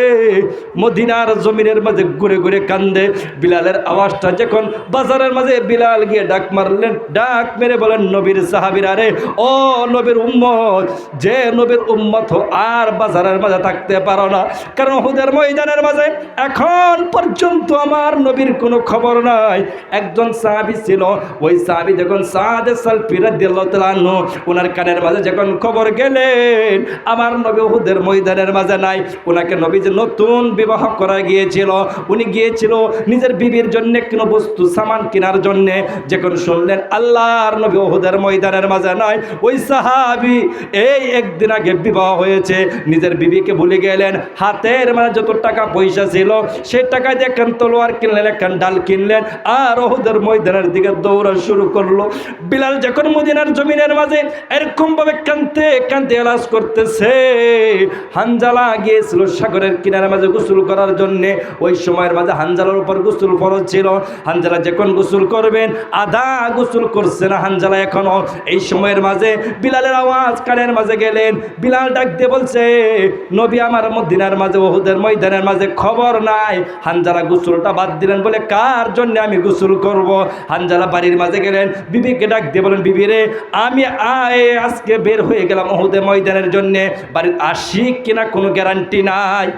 মদিনার জমিনের মাঝে ঘুরে ঘুরে কান্দে। বিলালের আওয়াজটা যখন বাজারের মাঝে, বিলাল গিয়ে ডাক মারলেন, ডাক মেরে বলেন, নবীর সাহাবীরা রে, ও নবীর উম্মত, যে নবীর উম্মত আর বাজারের মাঝে থাকতে পারো না, কারণ ওহুদের ময়দানের মাঝে এখন পর্যন্ত আমার নবীর কোনো খবর নাই। একজন সাহাবী ছিল, ওই সাহাবী যখন সাদ সালফি রাদিয়াল্লাহু তাআলা আনহু ওনার কানের মাঝে যখন খবর গেলেন আমার নবী ওহুদের ময়দানের মাঝে নাই, ওনাকে নবী যে নতুন বিবাহ করা গিয়েছিল, উনি গিয়েছিল নিজের বিবির জন্য কোনো বস্তু সামান কেনার জন্য। যখন শুনলেন আল্লাহর নবী ওহুদের ময়দানের মাঝে নাই, ওই সাহাবী এই একদিন আগে বিবাহ হয়েছে, নিজের বিবিকে ভুলে গেলেন। হাতের মাঝে যত টাকা পয়সা ছিল সেই টাকা দিয়ে একখান তলোয়ার কিনলেন, একখান ডাল কিনলেন, আর ওহুদের ময়দানের দিকে দৌড়া শুরু করলো। বিলাল যখন মদিনার জমিনের মাঝে এরকম ভাবে কাঁদতে কাঁদতে এলাচ করতেছে, হানজালা গিয়েছিল সাগরের কিনারে মাঝে গোসল করার জন্য। ওই সময়ের মাঝে হানজালার উপর গোসল ফরজ ছিল। হানজালা যখন গোসল করবেন, আধা গোসল করছে না হানজালা এখনো। এই সময়ের মাঝে বিলালের আওয়াজ কানের মাঝে গেলেন। বিলাল ডাক দিয়ে বলছে, নবী আমার মদিনার মাঝে ওহুদের ময়দানের মাঝে খবর নাই। হানজালা গোসলটা বাদ দিলেন, বলে কার জন্য আমি গোসল করব? হানজালা বাড়ির মাঝে গেলেন, বিবিকে ডাক দিয়ে বলেন, বিবি রে, আমি আজকে বের হয়ে গেলাম ওহুদের ময়দানের জন্য, বাড়ির আসি কিনা কোনো গ্যারান্টি নাই।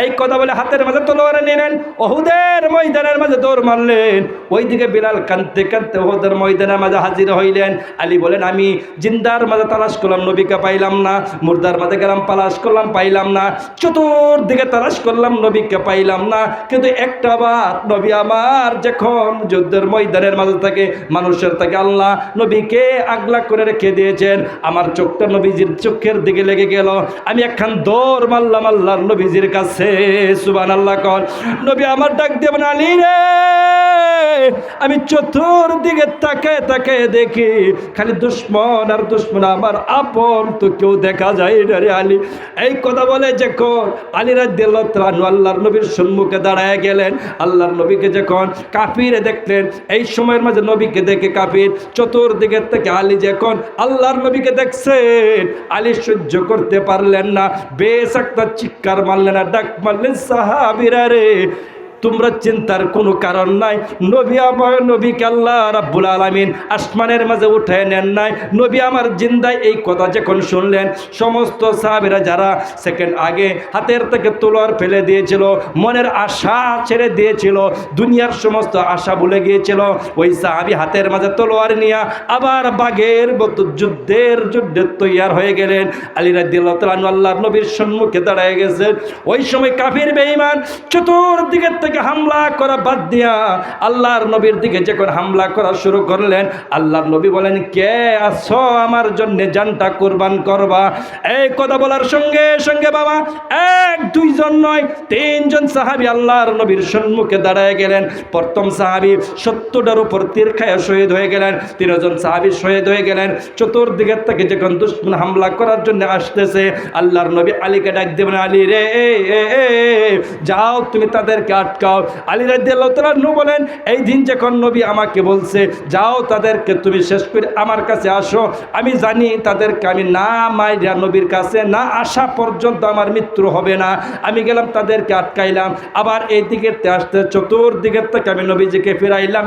এই কথা বলে হাতের মাঝে তলোয়ার নিলেন, ওহুদের ময়দানের মাঝে দৌড় মারলেন। ওইদিকে বিলাল কাঁদতে কাঁদতে ওহুদের ময়দানের মাঝে হাজির হইলেন। আলী বলেন, আমি জিন্দার মাঝে তালাশ করলাম, নবীকে পাইলাম না। মুর্দার মাঝে গেলাম, তালাশ করলাম, পাইলাম না। চতুর্দিকে তালাশ করলাম, নবীকে পাইলাম না। কিন্তু একটা বার নবী আমার যখন যুদ্ধের ময়দানের মাঝে থাকে, মানুষের থাকে, আল্লাহ নবীকে আগলা করে রেখে দিয়েছেন। আমার চোখটা নবীজির চোখের দিকে লেগে গেল। আমি একখান দৌড় মারলাম আল্লাহর নবীজির কাছে। সুবহানাল্লাহ কর। নবী আমার ডাক দেবেন, আলী রে, আমি চতুর্দিকে তাকে তাকে দেখি খালি দুশ্মন আর দুশ্মন, আমার আপন তো কেউ দেখা যায় না রে আলী। এই কথা বলে যখন আলী রাদিয়াল্লাহু তাআলা আনহু আল্লাহর নবীর সম্মুখে দাঁড়ায় গেলেন, আল্লাহর নবীকে যখন কাফিরে দেখলেন, এই সময়ের মাঝে নবীকে দেখে কাফির চতুর্দিকে থেকে আলী যখন আল্লাহর নবীকে দেখছেন, আলী সহ্য করতে পারলেন না, বেশ একটা চিৎকার মারলেন আর ডাক মারলেন, সাহাবীরা রে, তোমরা চিন্তার কোনো কারণ নাই। নবী আমার নবীকে আল্লাহ রাব্বুল আলামিন আসমানের মাঝে উঠায় নেন নাই। নবী আমার জিন্দায় এই কথা যখন শুনলেন, সমস্ত সাহাবীরা যারা সেকেন্ড আগে হাতের থেকে তলোয়ার ফেলে দিয়েছিল, মনের আশা ছেড়ে দিয়েছিল, দুনিয়ার সমস্ত আশা ভুলে গিয়েছিল, ওই সাহাবী হাতের মাঝে তলোয়ার নিয়ে আবার বাঘের মতো যুদ্ধে তৈয়ার হয়ে গেলেন। আলী রাদিয়াল্লাহু তাআলা আনহু আল্লাহর নবীর সম্মুখে দাঁড়ায় গেছেন। ওই সময় কাফির বেঈমান চতুর্দিকের থেকে হামলা করা বাদ দিয়া আল্লাহর নবীর দিকে যখন হামলা করা শুরু করলেন, আল্লাহর নবী বলেন, কে আছো আমার জন্য জানটা কুরবান করবা? এই কথা বলার সঙ্গে সঙ্গে বাবা এক দুইজন নয়, তিনজন সাহাবী আল্লাহর নবীর সম্মুখে দাঁড়ায় গেলেন। প্রথম সাহাবী 70টার উপর তীর খায়া শহীদ হয়ে গেলেন। তিনজন সাহাবী শহীদ হয়ে গেলেন। চতুর্দিকের থেকে যখন দুশমন হামলা করার জন্য আসতেছে, আল্লাহর নবী আলীকে ডাক দেবেন, আলী রে যাও তুমি তাদেরকে আটকাও। আলী রাদিয়াল্লাহু তাআলা আনহু বলেন, এই দিন যখন নবী আমাকে বলছে যাও তাদেরকে তুমি শেষ করে আমার কাছে আসো, আমি জানি তাদেরকে আমি না মাইরা নবীর কাছে না আসা পর্যন্ত আমার মৃত্যু হবে না। আমি গেলাম তাদেরকে আটকাইলাম, আবার এই দিকের আসতে চতুর্দিকের থেকে আমি নবীজিকে ফিরাইলাম।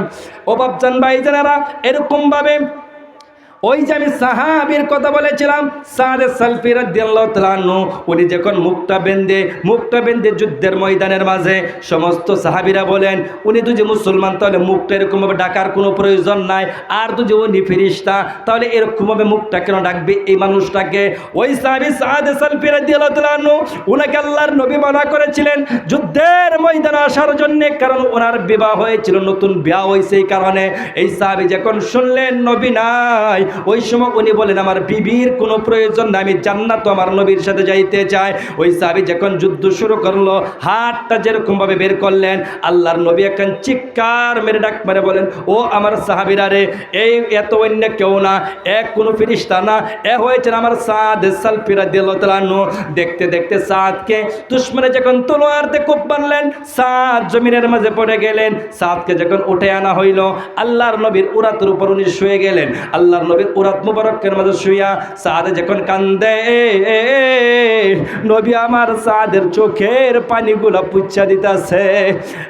ও বাপজান ভাইজানেরা, এরকম ভাবে ওই যে আমি সাহাবীর কথা বলেছিলাম, সাদ সালফি রাদিয়াল্লাহু তাআলা আনহু, উনি যখন মুখটা বেঁধে যুদ্ধের ময়দানের মাঝে সমস্ত সাহাবীরা বলেন, উনি তো যে মুসলমান তাহলে মুখটা এরকমভাবে ডাকার কোনো প্রয়োজন নাই, আর তো যে উনি ফেরেশতা তাহলে এরকমভাবে মুখটা কেন ডাকবে এই মানুষটাকে? ওই সাহাবী সাদ সালফি রাদিয়াল্লাহু তাআলা আনহু, উনাকে আল্লাহর নবী মানা করেছিলেন যুদ্ধের ময়দানে আসার জন্য, কারণ ওনার বিবাহ হয়েছিল, নতুন বিবাহ হয়েছে। এই কারণে এই সাহাবী যখন শুনলেন নবী নাই, ওই সময় উনি বলেন, আমার বিবির কোনো প্রয়োজন নাই, আমি জান্নাত আমার নবীর সাথে যাইতে চাই। ওই সাহাবী যখন যুদ্ধ শুরু করলো, হাতটা যেরকম ভাবে বের করলেন, আল্লাহর নবী এখন চিৎকার মেরে ডাক মেরে বলেন, ও আমার সাহাবীরা রে, এই এত অন্য কেউ না, এক কোনো ফেরেশতা না, এ হয়েছে আমার সাদ সালফি রাদিয়াল্লাহু তাআলা আনহু। দেখতে দেখতে সাদকে দুশমনে যখন তলোয়ার দিয়ে কোপ বানলেন, সাদ জমিনের মাঝে পড়ে গেলেন। সাদকে যখন উঠে আনা হইল, আল্লাহর নবীর উরাতের উপর উনি শুয়ে গেলেন। আল্লাহর নবীর উরাত মুবারকের মাঝে শুইয়া সাদ যখন কান্দে, নবী আমার সাদের চোখের পানিগুলো পুচ্ছা দিতেছে।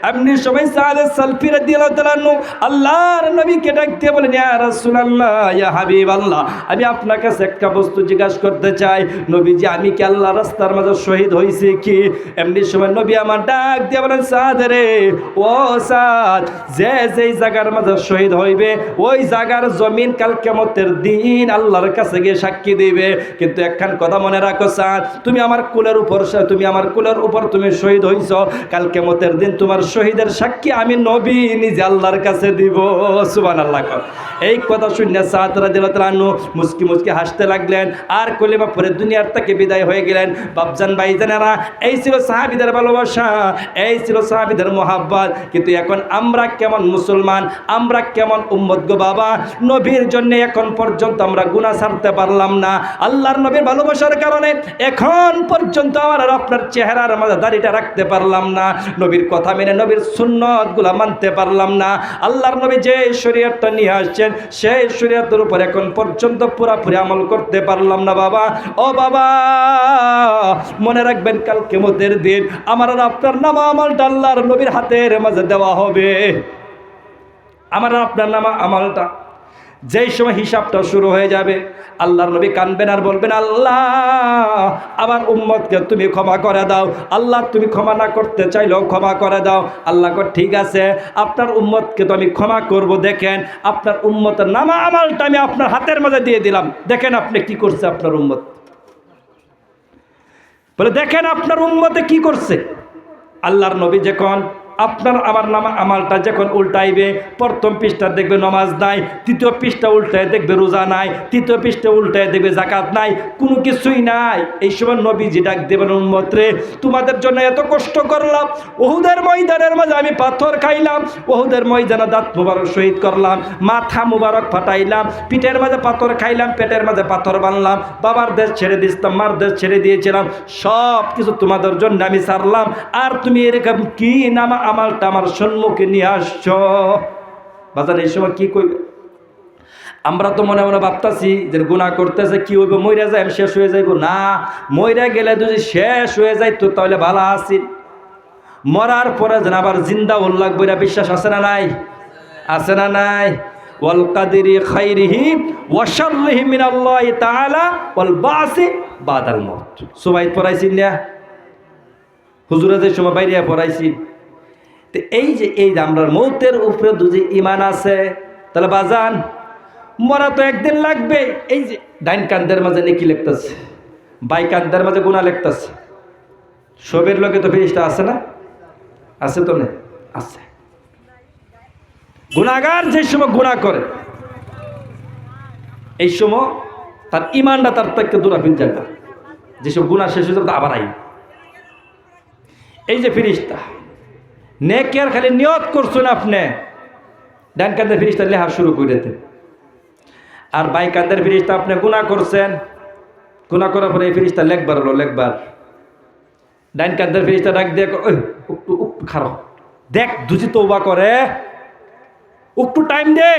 এমনি সময় সাদ সালফি রাদিয়াল্লাহু তাআলা আনহু আল্লাহর নবীকে ডাক দিয়ে বলেন, ইয়া রাসূলুল্লাহ, ইয়া হাবিবাল্লাহ, আমি আপনার কাছে একটা বস্তু জিজ্ঞাসা করতে চাই, নবীজি আমি কি আল্লাহর রাস্তার মাঝে শহীদ হইছি কি? এমনি সময় নবী আমার ডাক দিয়ে বলেন, সাদ রে, ও সাদ, যে যেই জায়গার মাঝে শহীদ হইবে ওই জায়গার জমিন কাল কিয়ামতের দিন আল্লাহর কাছে গিয়ে সাক্ষী দিবে। কিন্তু একখান কথা মনে রাখো সাদ, তুমি আমার কুলের উপর তুমি শহীদ হইছ, কাল কিয়ামতের দিন তোমার শহীদের সাক্ষী আমি নবী নিজে আল্লাহর কাছে দিব। সুবহানাল্লাহ। এই কথা শুনে সাদ রাদিয়াল্লাহু তাআলা আনহু মুস্কি মুস্কি হাসতে লাগলেন, আর কলিমা পড়ে দুনিয়ার থেকে বিদায় হয়ে গেলেন। বাপজান ভাইজানেরা, এই ছিল সাহাবীদের ভালোবাসা, এই ছিল সাহাবীদের মোহাব্বত। কিন্তু এখন আমরা কেমন মুসলমান, আমরা কেমন উম্মত গো বাবা, নবীর জন্য এখন পর্যন্ত আমরা গুনাহ ছাড়তে পারলাম না। আল্লাহর নবীর ভালোবাসার কারণে এখন পর্যন্ত আমার আর আপনার চেহারার মাঝে দাড়িটা রাখতে পারলাম না, নবীর কথা মেনে নবীর সুন্নতগুলো মানতে পারলাম না। আল্লাহর নবী যে শরীয়তটা নিয়ে আসছেন সেই শরীয়তের উপর এখন পর্যন্ত পুরোপুরি আমল করতে পারলাম না বাবা। ও বাবা, মনে রাখবেন কাল কিয়ামতের দিন আমার আর আপনার নামা আমলটা আল্লাহর নবীর হাতের মাঝে দেওয়া হবে। আমার আর আপনার নামা আমলটা যেই সময় হিসাবটা শুরু হয়ে যাবে, আল্লাহর নবী কাঁদবেন আর বলবেন, আল্লাহ আমার উম্মতকে তুমি ক্ষমা করে দাও। আল্লাহ তুমি ক্ষমা না করতে চাইলেও ক্ষমা করে দাও। আল্লাহ কয়, ঠিক আছে, আপনার উম্মতকে তো আমি ক্ষমা করব। দেখেন আপনার উম্মতের নামা আমলটা আমি আপনার হাতের মাঝে দিয়ে দিলাম, দেখেন আপনি কি করছে আপনার উম্মত। বলে দেখেন আপনার উম্মতে কি করছে। আল্লাহর নবী যখন আপনার আমার নামা আমলটা যখন উল্টাইবে, প্রথম পৃষ্ঠা দেখবে নমাজ নাই, তৃতীয় পৃষ্ঠা উল্টায় দেখবে রোজা নাই, তৃতীয় পৃষ্ঠা উল্টায় দেখবে যাকাত নাই, কোনো কিছুই নাই। এই সময় নবীজি ডাক দেবেন, উম্মত রে, তোমাদের জন্য এত কষ্ট করলাম, উহুদের ময়দানের মাঝে আমি পাথর খাইলাম, উহুদের ময়দানে দাঁত মুবারক শহীদ করলাম, মাথা মুবারক ফাটাইলাম, পিঠের মাঝে পাথর খাইলাম, পেটের মাঝে পাথর বানলাম, বাবার দেশ ছেড়ে দিয়েছিলাম, মার দেশ ছেড়ে দিয়েছিলাম, সব কিছু তোমাদের জন্য আমি ছাড়লাম, আর তুমি এরকম কি নামা আমলটা আমার সম্মুখে নিয়ে আসছো। বাজার এই সময় কি কইবে? আমরা তো মনে মনে ভাবতাছি যে গুনাহ করতেছে, কি হইবে, মইরা যায় আমি শেষ হয়ে যাইব। না, মইরা গেলে যদি শেষ হয়ে যাইতো তাহলে ভালো আছিল। মরার পরে যেন আবার জিন্দা উল্লাখ বইরা বিশ্বাস আছে না নাই? আছে না নাই? ওয়াল কাদিরি খাইরিহি ওয়া শাররিহি মিনাল্লাহি তাআলা ওয়াল বাসি বাদাল মাউত। সুবাইত পড়াইছিন না হুজুরা যে সময় বাইরে পড়াইছি। তো এই যে আমরা মৌতের উপরে যদি ঈমান আছে তাহলে বাজান মরা তো একদিন লাগবে। এই যে ডাইন কান্দের মাঝে নেকি লিখতেছে, বাই কান্দের মাঝে গুনাহ লিখতেছে, সবের লোকে তো ফেরেশতা আছে না? আছে তো না? আছে। গুনাহগার যে সময় গুনাহ করে এই সময় তার ঈমানটা তার থেকে দূরা ফিরে যাবে, যেসব গুনাহ শেষ হয়ে যাবে আবার আই। এই যে ফেরেশতা নেকের খালি নিয়ত করছেন আপনি, ডান কান্দের ফেরেশতা লেখা শুরু করে দেন। আর বাই কান্দের ফেরেশতা আপনি গুনাহ করছেন, গুনাহ করার পরে এই ফেরেশতা লেখবার হলো লেখবার। ডাইন কান্দের ফেরেশতা ডাক দিয়ে ওই একটু খারাপ দেখ দুজি তওবা করে, একটু টাইম দে।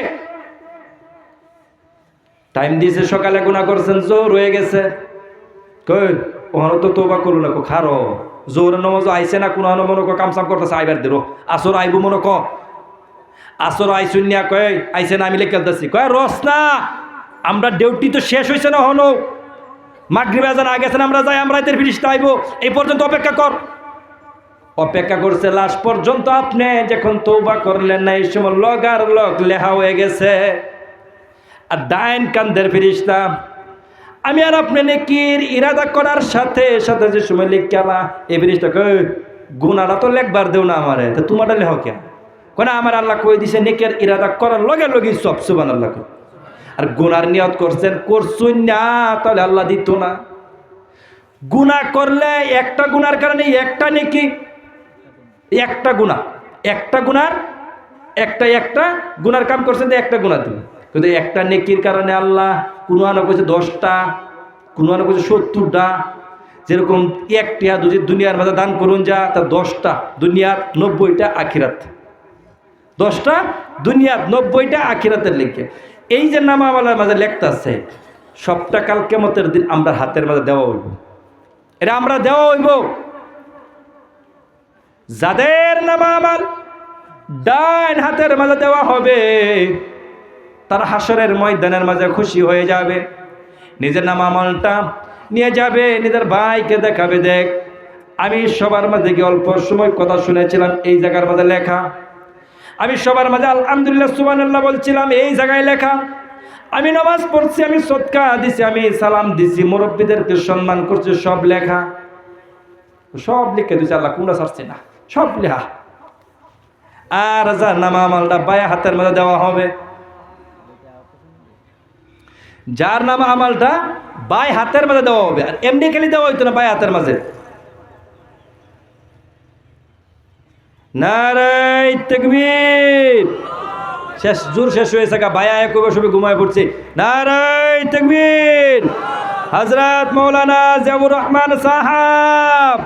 টাইম দিয়েছে, সকালে গুনাহ করছেন, জোর হয়ে গেছে, কই ওখানে তো তওবা করলো না, খারো জোর নমাজ আইছে না, কোনো মনে কো কামসাম করতেছে, আইবার দিল আসর আইব মনে ক আসর আইসুন না, কয় আইসে না, আমি লেখালতেছি, কয় রস না, আমরা ডিউটি তো শেষ হয়েছে না, হনো মাগরিব আজান আগে গেছে না, আমরা যাই, আমরা এদের ফিরিস্তা আইব, এই পর্যন্ত অপেক্ষা কর। অপেক্ষা করছে লাস্ট পর্যন্ত, আপনি যখন তওবা করলেন না এই সময় লগার লগ লেখা হয়ে গেছে। আর ডাইন কান্দের ফেরেশতা আমি আর আপনি নেকির ইরাদা করার সাথে সাথে যে সময় লিখালা, এই ফেরেশতা কই গুনাহটা তো লেখবার দেও না আমারে, তা তোমারটা লেখ কেন? কোন আমার আল্লাহ কই দিছে নেকির ইরাদা করার লগে লগে সব সুবহানাল্লাহ। আর গুনার নিয়ত করছেন, করছুন না তাহলে আল্লাহ দিত না। গুনাহ করলে একটা গুনার কারণে একটা নেকি, একটা গুনাহ, একটা গুনার একটা গুনার কাম করছেন, একটা গুনাহ দিবেন, কিন্তু একটা নেকির কারণে আল্লাহ কোনো আনা কইছে 10টা, কোনো আনা কইছে 70টা। যেরকম একটা যদি দুনিয়ার মাঝে দান করুন যা, তা 10টা দুনিয়ার, 90টা আখিরাত। 10টা দুনিয়ার, 90টা আখিরাতের লিখে। এই যে নামাওয়ালার মাঝে লেখতেছে, সবটা কাল কিয়ামতের দিন আমরা হাতের মাঝে দেওয়া হইব, এটা আমরা দেওয়া হইব। যাদের নামাওয়াল ডান হাতের মাঝে দেওয়া হবে তারা হাসরের ময়দানের মাঝে খুশি হয়ে যাবে, নিজের নামাওয়ালটা নিয়ে যাবে, নিজের ভাইকে দেখাবে, দেখ আমি সবার মাঝে গিয়ে অল্প সময় কথা শুনেছিলাম, এই জায়গার মাঝে লেখা, আমি সবার মাঝে আলহামদুলিল্লাহ সুবহানাল্লাহ বলছিলাম, এই জায়গায় লেখা, আমি নামাজ পড়ছি, আমি সদকা দিছি, আমি সালাম দিছি, মুরব্বীদেরকে সম্মান করছি, সব লেখা, সব লিখে দিচ্ছে আল্লাহ, কোনটা ছাড়ছে না, সব লেখা। আর যার নামাওয়ালটা বায়া হাতের মাঝে দেওয়া হবে, যার নামাওয়ালটা বাই হাতের মাঝে দেওয়া হবে, আর এমনি খেলি দেওয়া হইতো না, বাই হাতের মাঝে। নারায়ে তাকবীর। শেষ জোর শেষ হয়েছে, বায়া একবার সবে ঘুমায় পড়ছে, নারায়ে তাকবীর। হযরত মাওলানা জিয়াউর রহমান সাহাব